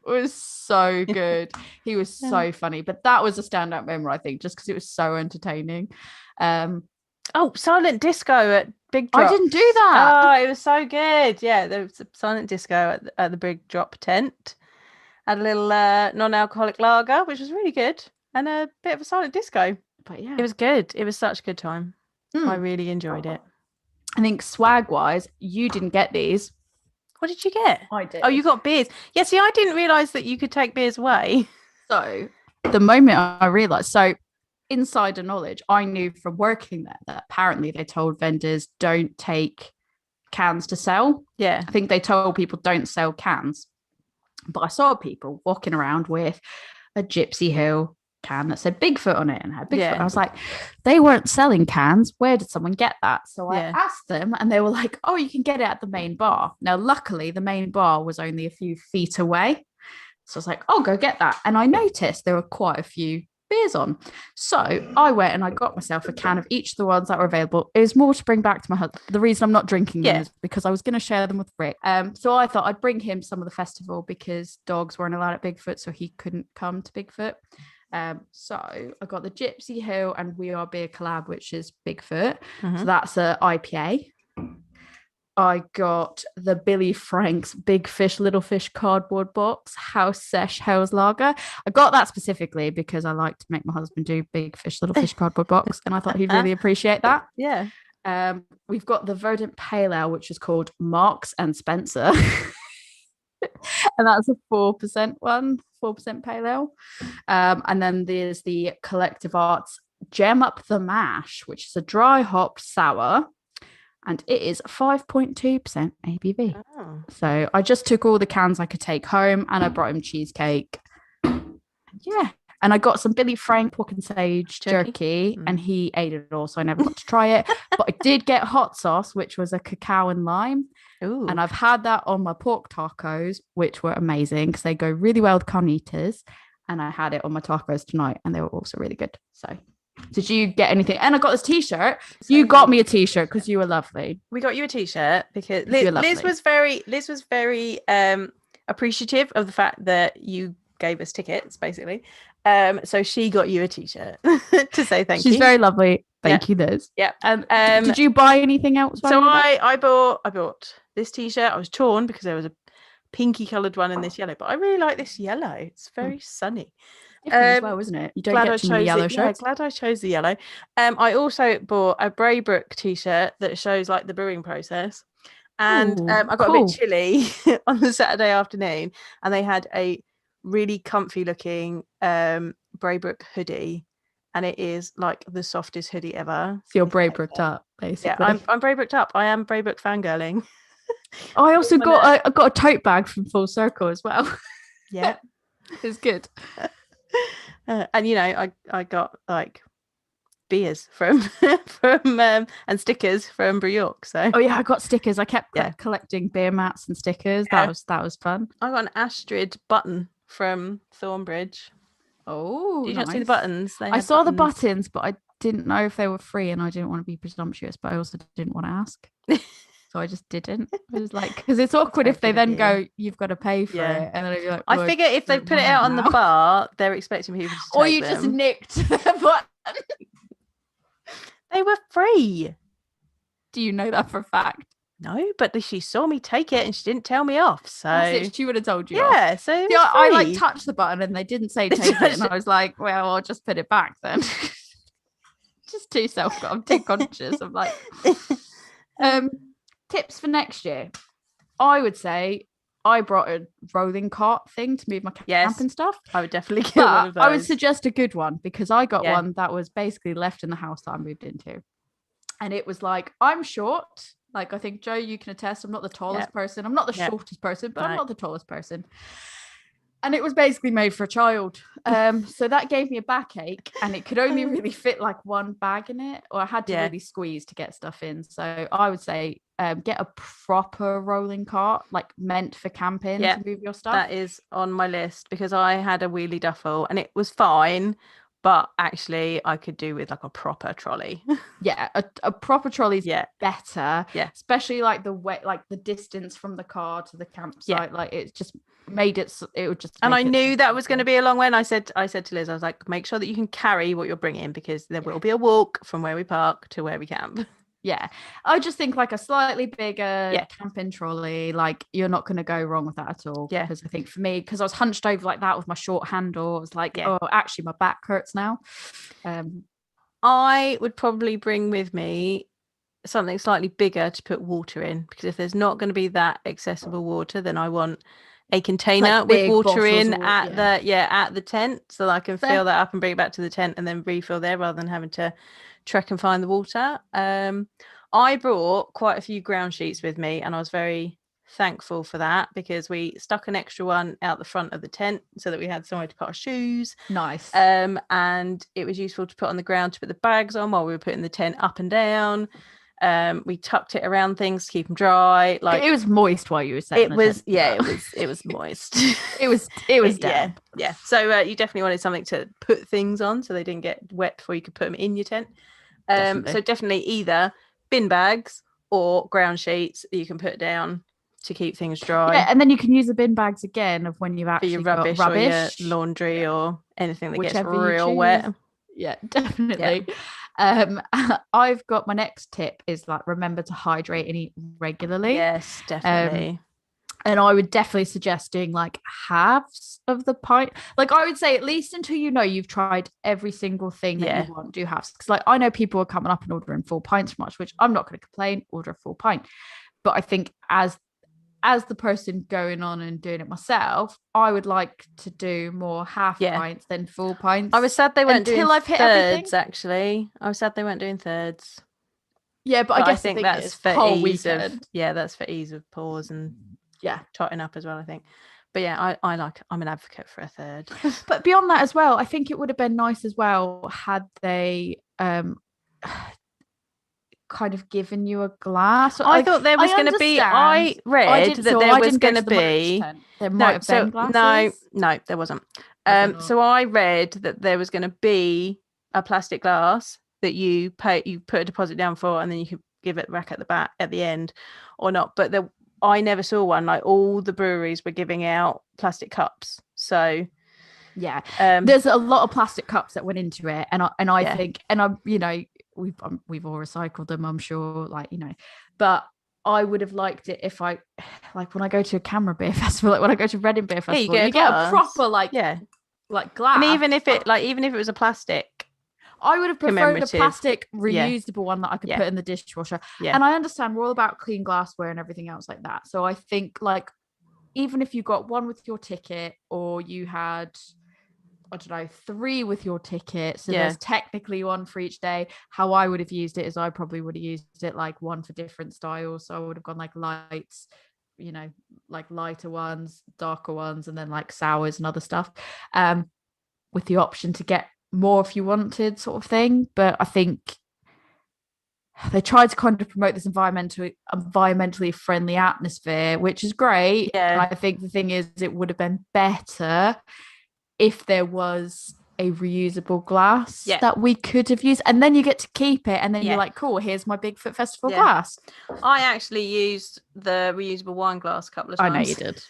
Speaker 2: was so good. He was so funny. But that was a standout memory, I think, just because it was so entertaining.
Speaker 1: Oh, silent disco at Big Drop.
Speaker 2: I didn't do that.
Speaker 1: Oh, it was so good. Yeah, there was a silent disco at the Big Drop tent. Had a little non-alcoholic lager, which was really good, and a bit of a silent disco.
Speaker 2: But yeah,
Speaker 1: It was good. It was such a good time. I really enjoyed it.
Speaker 2: I think swag-wise, you didn't get these.
Speaker 1: What did you get?
Speaker 2: I did.
Speaker 1: Oh, you got beers. Yeah, see, I didn't realise that you could take beers away.
Speaker 2: So the moment I realised, so insider knowledge, I knew from working there that apparently they told vendors don't take cans to sell.
Speaker 1: Yeah.
Speaker 2: I think they told people don't sell cans. But I saw people walking around with a Gypsy Hill can that said Bigfoot on it and had Bigfoot.
Speaker 1: Yeah.
Speaker 2: I was like, they weren't selling cans. Where did someone get that? So I
Speaker 1: Yeah.
Speaker 2: asked them and they were like, oh, you can get it at the main bar. Now, luckily, the main bar was only a few feet away. So I was like, oh, go get that. And I noticed there were quite a few beers on. So I went and I got myself a can of each of the ones that were available. It was more to bring back to my husband. The reason I'm not drinking them is because I was going to share them with Rick. So I thought I'd bring him some of the festival because dogs weren't allowed at Bigfoot, so he couldn't come to Bigfoot. So I got the Gypsy Hill and We Are Beer collab, which is Bigfoot. So that's a IPA. I got the Billy Frank's Big Fish, Little Fish cardboard box, House Sesh Hell's Lager. I got that specifically because I like to make my husband do Big Fish, Little Fish cardboard box, and I thought he'd really appreciate that.
Speaker 1: Yeah.
Speaker 2: We've got the Verdant Pale Ale, which is called Marks and Spencer. And that's a 4% one, 4% pale ale. And then there's the Collective Arts Gem Up the Mash, which is a dry hop sour. And it is 5.2% ABV.
Speaker 1: Oh.
Speaker 2: So I just took all the cans I could take home and I brought him cheesecake. Yeah. And I got some Billy Frank pork and sage jerky and he ate it all. So I never got to try it. But I did get hot sauce, which was a cacao and lime.
Speaker 1: Ooh.
Speaker 2: And I've had that on my pork tacos, which were amazing because they go really well with carnitas. And I had it on my tacos tonight and they were also really good. So did you get anything? And I got this t-shirt. You got me a t-shirt because you were lovely.
Speaker 1: We got you a t-shirt because Liz was very appreciative of the fact that you gave us tickets, basically. So she got you a t-shirt to say thank you.
Speaker 2: She's very lovely. Thank you, Liz.
Speaker 1: Yeah.
Speaker 2: Did you buy anything else?
Speaker 1: So I bought this t-shirt. I was torn because there was a pinky coloured one in this yellow, but I really like this yellow. It's very sunny.
Speaker 2: As well, isn't it? You don't get too many yellow shirts.
Speaker 1: Yeah, glad I chose the yellow. I also bought a Braybrook t-shirt that shows like the brewing process. And I got a bit chilly on the Saturday afternoon, and they had a really comfy looking Braybrook hoodie, and it is like the softest hoodie ever.
Speaker 2: So you're Braybrooked up, basically.
Speaker 1: Yeah, I'm Braybrooked up. I am Braybrook fangirling.
Speaker 2: I also got a tote bag from Full Circle as well.
Speaker 1: Yeah,
Speaker 2: it's good.
Speaker 1: And you know, I got like beers from and stickers from Brew York. So
Speaker 2: I got stickers. I kept collecting beer mats and stickers. That was fun.
Speaker 1: I got an Astrid button from Thornbridge.
Speaker 2: Oh,
Speaker 1: did you not see the buttons?
Speaker 2: I saw the buttons, but I didn't know if they were free, and I didn't want to be presumptuous, but I also didn't want to ask. So I just didn't. I was like, because it's awkward if they then go, you've got to pay for it. And then I'd be like,
Speaker 1: I figure if they put it out on the bar, they're expecting people to take
Speaker 2: or you just nicked the button.
Speaker 1: They were free.
Speaker 2: Do you know that for a fact?
Speaker 1: No, but she saw me take it and she didn't tell me off. So
Speaker 2: she would have told you.
Speaker 1: Yeah,
Speaker 2: off.
Speaker 1: so
Speaker 2: I like touched the button and they didn't say take it, and I was like, well, I'll just put it back then. Just too I'm too conscious. I'm like, tips for next year. I would say I brought a rolling cart thing to move my camping stuff.
Speaker 1: I would definitely get one of those.
Speaker 2: I would suggest a good one because I got one that was basically left in the house that I moved into. And it was like, I'm short. Like, I think, Joe, you can attest, I'm not the tallest person. I'm not the shortest person, but I'm not the tallest person. And it was basically made for a child. So that gave me a backache, and it could only really fit like one bag in it, or I had to really squeeze to get stuff in. So I would say get a proper rolling cart, like meant for camping to move your stuff.
Speaker 1: That is on my list because I had a wheelie duffel and it was fine. But actually, I could do with like a proper trolley.
Speaker 2: Yeah, a proper trolley is better.
Speaker 1: Yeah,
Speaker 2: especially like the distance from the car to the campsite. Like it's just made it would just.
Speaker 1: And I
Speaker 2: make it
Speaker 1: knew that was
Speaker 2: simple.
Speaker 1: going to be a long one. I said to Liz, I was like, make sure that you can carry what you're bringing, because there will be a walk from where we park to where we camp.
Speaker 2: Yeah, I just think like a slightly bigger
Speaker 1: Yeah.
Speaker 2: camping trolley, like you're not going to go wrong with that at all.
Speaker 1: Yeah.
Speaker 2: Because I think for me, because I was hunched over like that with my short handle, I was like,
Speaker 1: Yeah.
Speaker 2: oh, actually my back hurts now.
Speaker 1: I would probably bring with me something slightly bigger to put water in, because if there's not going to be that accessible water, then I want a container
Speaker 2: Like
Speaker 1: with
Speaker 2: big
Speaker 1: water in
Speaker 2: bottles or-
Speaker 1: at the tent, so that I can
Speaker 2: Fair.
Speaker 1: fill that up and bring it back to the tent and then refill there, rather than having to trek and find the water. I brought quite a few ground sheets with me, and I was very thankful for that, because we stuck an extra one out the front of the tent so that we had somewhere to put our shoes.
Speaker 2: Nice.
Speaker 1: And it was useful to put on the ground to put the bags on while we were putting the tent up and down. We tucked it around things to keep them dry. Like
Speaker 2: it was moist while you were setting
Speaker 1: it
Speaker 2: the
Speaker 1: was,
Speaker 2: tent.
Speaker 1: it was moist.
Speaker 2: it was damp.
Speaker 1: Yeah. So you definitely wanted something to put things on so they didn't get wet before you could put them in your tent. So definitely either bin bags or ground sheets that you can put down to keep things dry.
Speaker 2: Yeah, and then you can use the bin bags again of when you've
Speaker 1: for
Speaker 2: actually
Speaker 1: your
Speaker 2: got
Speaker 1: rubbish, or your laundry, or anything that
Speaker 2: Whichever
Speaker 1: gets
Speaker 2: you
Speaker 1: real
Speaker 2: choose.
Speaker 1: wet.
Speaker 2: Yeah, definitely. I've got my next tip is like remember to hydrate and eat regularly.
Speaker 1: Yes, definitely.
Speaker 2: And I would definitely suggest doing like halves of the pint. Like I would say at least until you know you've tried every single thing that you want, do halves. Because like I know people are coming up and ordering full pints from us, which I'm not going to complain, order a full pint. But I think as the person going on and doing it myself, I would like to do more half pints than full pints.
Speaker 1: I was sad they weren't doing
Speaker 2: I've hit
Speaker 1: thirds,
Speaker 2: everything.
Speaker 1: actually. I was sad they weren't doing thirds.
Speaker 2: Yeah, but I guess
Speaker 1: think
Speaker 2: the
Speaker 1: that's
Speaker 2: is,
Speaker 1: for
Speaker 2: whole
Speaker 1: ease
Speaker 2: weekend.
Speaker 1: of that's for ease of pause and totting up as well, I think. But yeah, I'm an advocate for a third.
Speaker 2: But beyond that as well, I think it would have been nice as well had they kind of given you a glass.
Speaker 1: I thought there was going to be. I read that there was going to be.
Speaker 2: There might have been glasses.
Speaker 1: No, there wasn't. So I read that there was going to be a plastic glass that you put a deposit down for, and then you could give it back at the back at the end, or not. But I never saw one. Like all the breweries were giving out plastic cups. So
Speaker 2: yeah, there's a lot of plastic cups that went into it, and I think, and I'm we've all recycled them, I'm sure, but I would have liked it if I like when I go to a Camera Beer Festival, like when I go to Reading Beer Festival, you get a proper like glass.
Speaker 1: And even if it was a plastic,
Speaker 2: I would have preferred a plastic reusable one that I could put in the dishwasher. And I understand we're all about clean glassware and everything else like that. So I think like even if you got one with your ticket, or you had, I don't know, 3 with your ticket, so there's technically one for each day. How I would have used it is I probably would have used it like one for different styles. So I would have gone like lights, like lighter ones, darker ones, and then like sours and other stuff, with the option to get more if you wanted, sort of thing. But I think they tried to kind of promote this environmentally friendly atmosphere, which is great. And I think the thing is, it would have been better if there was a reusable glass that we could have used, and then you get to keep it, and then you're like, cool, here's my Bigfoot Festival glass.
Speaker 1: I actually used the reusable wine glass a couple of times.
Speaker 2: I know you did.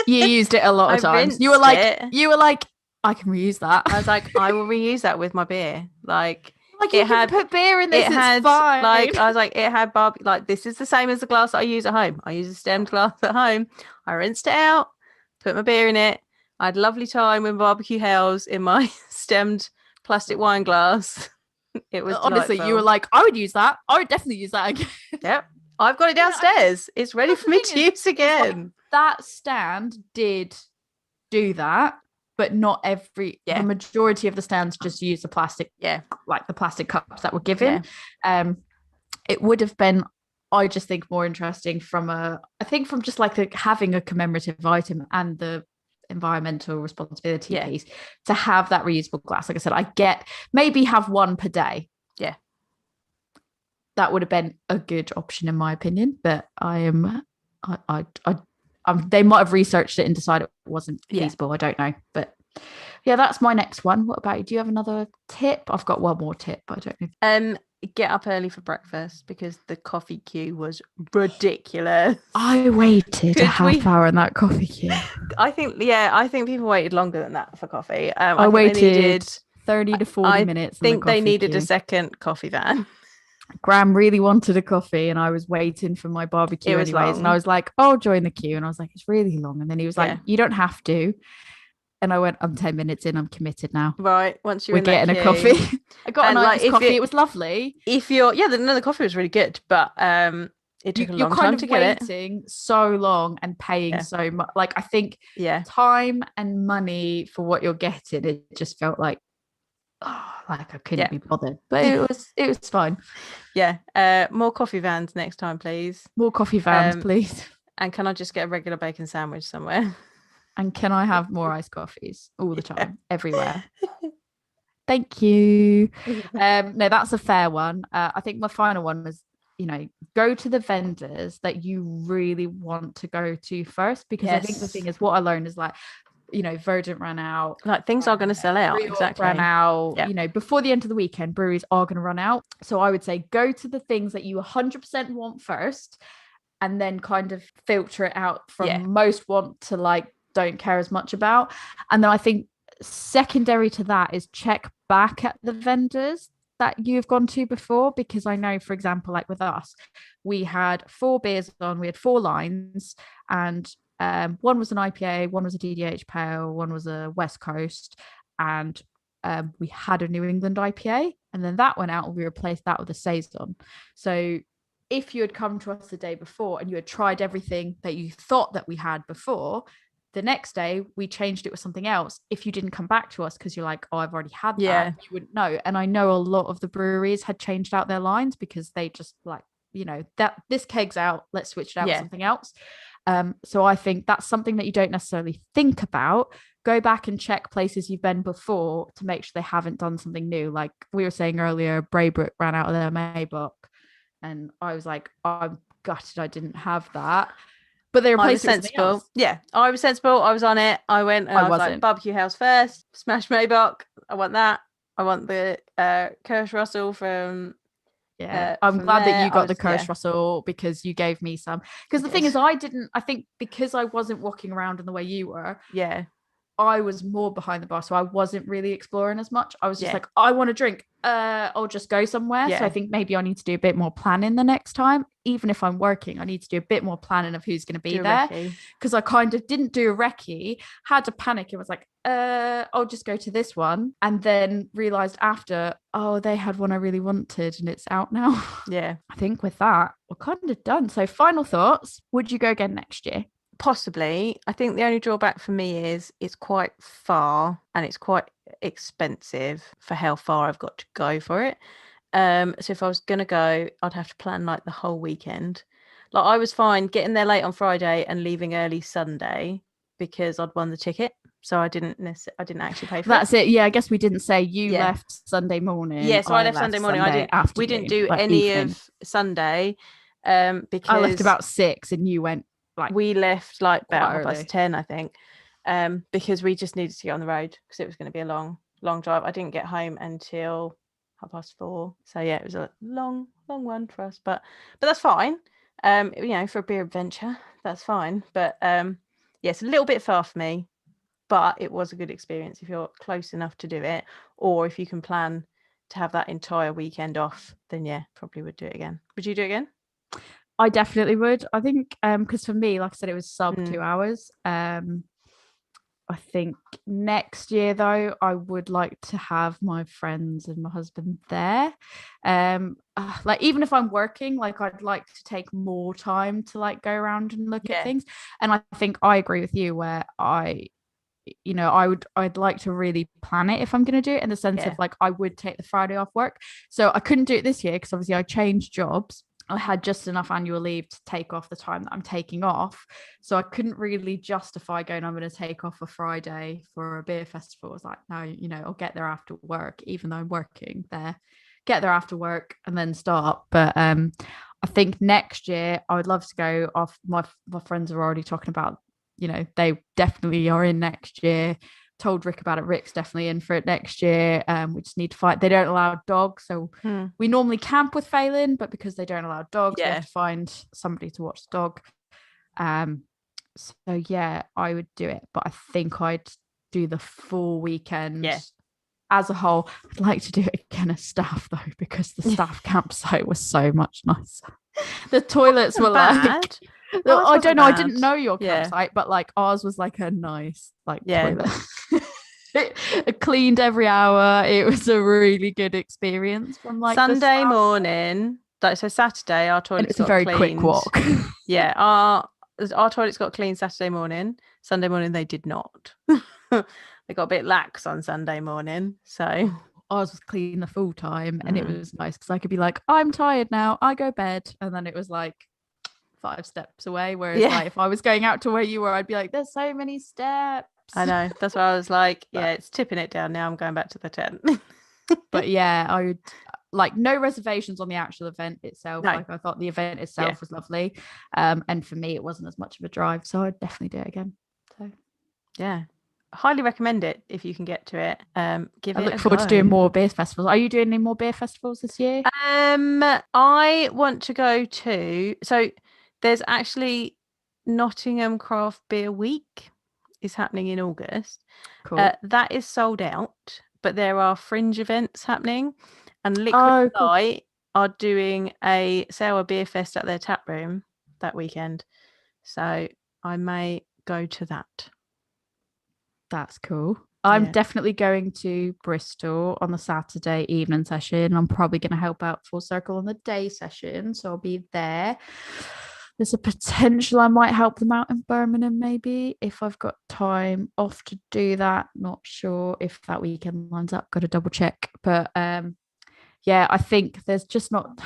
Speaker 2: You used it a lot of times. You were like, I can reuse that.
Speaker 1: I was like, I will reuse that with my beer. Like
Speaker 2: you can put beer in this. It's fine.
Speaker 1: Like I was like, it had barbecue. Like this is the same as the glass that I use at home. I use a stemmed glass at home. I rinsed it out, put my beer in it. I had a lovely time with barbecue hells in my stemmed plastic wine glass. It was
Speaker 2: honestly,
Speaker 1: delightful.
Speaker 2: you were like, I would use that. I would definitely use that again.
Speaker 1: Yep. I've got it downstairs. It's ready for me to use again.
Speaker 2: Like, that stand did do that, but not every. The majority of the stands just use the plastic. Yeah, like the plastic cups that were given. Yeah. It would have been, I just think, more interesting from just like having a commemorative item and the environmental responsibility piece to have that reusable glass. Like I said, I get maybe have one per day. Yeah, that would have been a good option in my opinion. But they might have researched it and decided it wasn't feasible. I don't know, but yeah, that's my next one. What about you? Do you have another tip? I've got one more tip, but I don't know.
Speaker 1: get up early for breakfast because the coffee queue was ridiculous.
Speaker 2: I waited a
Speaker 1: Could
Speaker 2: half
Speaker 1: we-
Speaker 2: hour in that coffee queue.
Speaker 1: I think people waited longer than that for coffee.
Speaker 2: I
Speaker 1: think they
Speaker 2: waited
Speaker 1: needed
Speaker 2: 30 to 40 minutes.
Speaker 1: I think they needed
Speaker 2: queue.
Speaker 1: a second coffee van.
Speaker 2: Graham really wanted a coffee and I was waiting for my barbecue
Speaker 1: It was
Speaker 2: anyways.
Speaker 1: long.
Speaker 2: And I was like, I'll join the queue. And I was like, it's really long. And then he was like, you don't have to. And I went, I'm 10 minutes in, I'm committed now.
Speaker 1: Right. Once you're
Speaker 2: We're getting a coffee. I got a nice coffee. It was lovely.
Speaker 1: If you're, the coffee was really good, but it took a long time to get it.
Speaker 2: You're waiting so long and paying so much. Like, I think time and money for what you're getting, it just felt like, like I couldn't be bothered, but it was fine.
Speaker 1: More coffee vans next time, please.
Speaker 2: More coffee vans, please.
Speaker 1: And can I just get a regular bacon sandwich somewhere?
Speaker 2: And can I have more iced coffees all the time, everywhere? Thank you. No, that's a fair one. I think my final one was, go to the vendors that you really want to go to first, because I think the thing is, what I learned is like, Verdant ran out.
Speaker 1: Like things are going to sell out. Exactly.
Speaker 2: Ran out. Before the end of the weekend, breweries are going to run out. So I would say go to the things that you 100% want first, and then kind of filter it out from most want to like don't care as much about. And then I think secondary to that is check back at the vendors that you've gone to before, because I know, for example, like with us, we had 4 beers on, we had 4 lines, and one was an IPA, one was a DDH pale, one was a West Coast, and we had a New England IPA, and then that went out and we replaced that with a saison. So if you had come to us the day before and you had tried everything that you thought that we had before, the next day we changed it with something else. If you didn't come back to us because you're like, oh, I've already had that, you wouldn't know. And I know a lot of the breweries had changed out their lines because they just like, that this keg's out, let's switch it out with something else. So I think that's something that you don't necessarily think about. Go back and check places you've been before to make sure they haven't done something new. Like we were saying earlier, Braybrook ran out of their Maybach, and I was like, I'm gutted I didn't have that. But they replaced it with something else.
Speaker 1: Yeah, I was sensible. I was on it. I went and I was like, barbecue house first, smash Maybach. I want that. I want the Kirsch Russell from...
Speaker 2: I'm glad that you got the Kirsch Russell, because you gave me some. Because the thing is, I think because I wasn't walking around in the way you were, I was more behind the bar, so I wasn't really exploring as much. I was just like, I want to drink. I'll just go somewhere. So I think maybe I need to do a bit more planning the next time. Even if I'm working, I need to do a bit more planning of who's going to be there. Because I kind of didn't do a recce, had to panic and was like, I'll just go to this one. And then realized after, oh, they had one I really wanted and it's out now.
Speaker 1: Yeah.
Speaker 2: I think with that, we're kind of done. So final thoughts, would you go again next year?
Speaker 1: Possibly. I think the only drawback for me is it's quite far and it's quite expensive for how far I've got to go for it. So if I was gonna go, I'd have to plan like the whole weekend. Like I was fine getting there late on Friday and leaving early Sunday because I'd won the ticket. So I didn't actually pay for
Speaker 2: That's it. Yeah, I guess we didn't say you left Sunday morning.
Speaker 1: Yeah, so I left Sunday morning. We didn't do like any evening of Sunday. Because
Speaker 2: I left about 6 and you went. Like
Speaker 1: we left like about 10, I think, because we just needed to get on the road because it was going to be a long drive. I didn't get home until 4:30. So yeah, it was a long one for us, but that's fine. For a beer adventure, that's fine. But it's a little bit far for me, but it was a good experience if you're close enough to do it, or if you can plan to have that entire weekend off, then probably would do it again. Would you do it again?
Speaker 2: I definitely would. I think because for me, like I said, it was sub 2 hours. I think next year though, I would like to have my friends and my husband there. Like even if I'm working, like I'd like to take more time to like go around and look at things. And I think I agree with you where I'd like to really plan it if I'm going to do it, in the sense of like I would take the Friday off work. So I couldn't do it this year because obviously I changed jobs. I had just enough annual leave to take off the time that I'm taking off. So I couldn't really justify going, I'm going to take off a Friday for a beer festival. I was like, no, I'll get there after work, even though I'm working there, get there after work and then start. But I think next year I would love to go off. My friends are already talking about, they definitely are in next year. told Rick about it. Rick's definitely in for it next year. We just need to find, they don't allow dogs, so we normally camp with Phelan, but because they don't allow dogs, we have to find somebody to watch the dog. So yeah, I would do it, but I think I'd do the full weekend as a whole. I'd like to do it again as staff though, because the staff campsite was so much nicer. The toilets were like, I don't know, I didn't know your campsite, but like ours was like a nice toilet. It cleaned every hour. It was a really good experience from like
Speaker 1: Sunday morning. So Saturday, our toilets
Speaker 2: got cleaned. It's a very quick walk.
Speaker 1: Our toilets got cleaned Saturday morning. Sunday morning they did not. They got a bit lax on Sunday morning. So
Speaker 2: ours was clean the full time, and it was nice because I could be like, I'm tired now, I go bed, and then it was like 5 steps away. Whereas like if I was going out to where you were, I'd be like, there's so many steps.
Speaker 1: I know. That's why I was like, it's tipping it down now. I'm going back to the tent.
Speaker 2: But yeah, I would like no reservations on the actual event itself.
Speaker 1: No.
Speaker 2: Like I thought the event itself was lovely. And for me, it wasn't as much of a drive, so I'd definitely do it again. So yeah.
Speaker 1: Highly recommend it if you can get to it. I
Speaker 2: look forward to doing more beer festivals. Are you doing any more beer festivals this year?
Speaker 1: I want to go to, so there's actually Nottingham Craft Beer Week is happening in August.
Speaker 2: Cool.
Speaker 1: That is sold out, but there are fringe events happening, and Liquid Light are doing a sour beer fest at their tap room that weekend, so I may go to that.
Speaker 2: That's cool. I'm definitely going to Bristol on the Saturday evening session. I'm probably going to help out Full Circle on the day session, so I'll be there. There's a potential I might help them out in Birmingham maybe if I've got time off to do that. Not sure if that weekend lines up. Got to double check. But I think there's just not.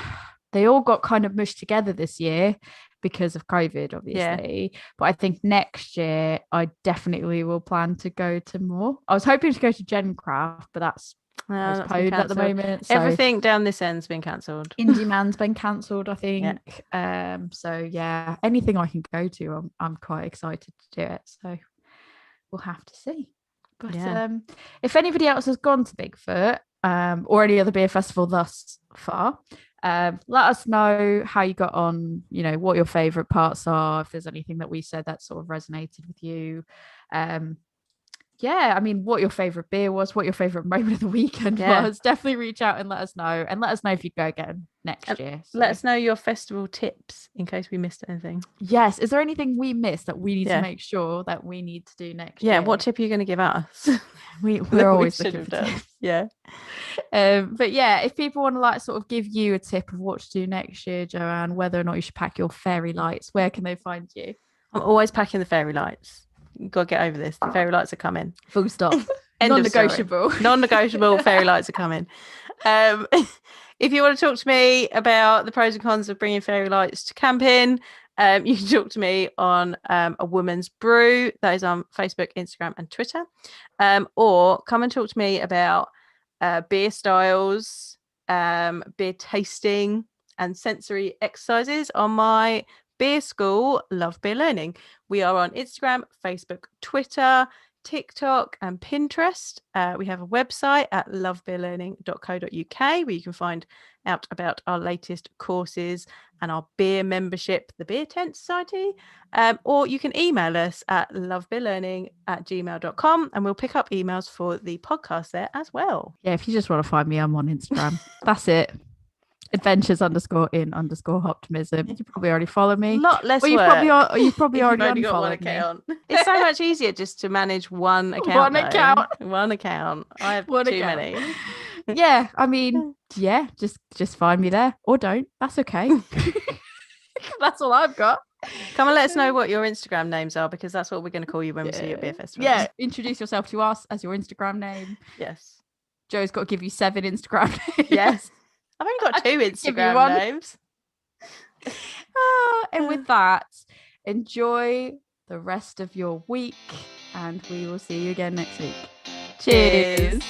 Speaker 2: They all got kind of mushed together this year because of COVID, obviously. But I think next year I definitely will plan to go to more. I was hoping to go to Gencraft, but that's postponed at the moment. So
Speaker 1: everything down this end's been cancelled.
Speaker 2: Indie Man's been cancelled, I think. So yeah, anything I can go to, I'm quite excited to do it. So we'll have to see. But if anybody else has gone to Bigfoot or any other beer festival thus far, let us know how you got on, what your favorite parts are, if there's anything that we said that sort of resonated with you. What your favorite beer was, what your favorite moment of the weekend was. Definitely reach out and let us know, if you go again next year. So.
Speaker 1: Let us know your festival tips in case we missed anything.
Speaker 2: Yes, is there anything we missed that we need to make sure that we need to do next year?
Speaker 1: What tip are you going to give us?
Speaker 2: We're always looking for tips. But if people want to sort of give you a tip of what to do next year, Joanne, whether or not you should pack your fairy lights, where can they find you?
Speaker 1: I'm always packing the fairy lights. You've got to get over this. The fairy lights are coming.
Speaker 2: Full stop. Non-negotiable.
Speaker 1: Non-negotiable. Fairy lights are coming. If you want to talk to me about the pros and cons of bringing fairy lights to camping, you can talk to me on A Woman's Brew. That is on Facebook, Instagram, and Twitter. Or come and talk to me about beer styles, beer tasting, and sensory exercises on my beer school, Love Beer Learning. We are on Instagram, Facebook, Twitter, TikTok, and Pinterest. We have a website at lovebeerlearning.co.uk where you can find out about our latest courses and our beer membership, the Beer Tent Society. Or you can email us at lovebeerlearning@gmail.com and we'll pick up emails for the podcast there as well.
Speaker 2: Yeah, if you just want to find me, I'm on Instagram. That's it. Adventures_in_optimism. You probably already follow me.
Speaker 1: A lot less work.
Speaker 2: You probably already
Speaker 1: got one
Speaker 2: unfollowed
Speaker 1: account. It's so much easier just to manage one account. One account. I have too many.
Speaker 2: Just find me there or don't. That's okay. That's all I've got.
Speaker 1: Come and let us know what your Instagram names are, because that's what we're going to call you when we see you at beer festivals.
Speaker 2: Yeah, introduce yourself to us as your Instagram name.
Speaker 1: Yes.
Speaker 2: Joe's got to give you 7 Instagram names.
Speaker 1: Yes. I've only got 2 Instagram names.
Speaker 2: And with that, enjoy the rest of your week, and we will see you again next week. Cheers.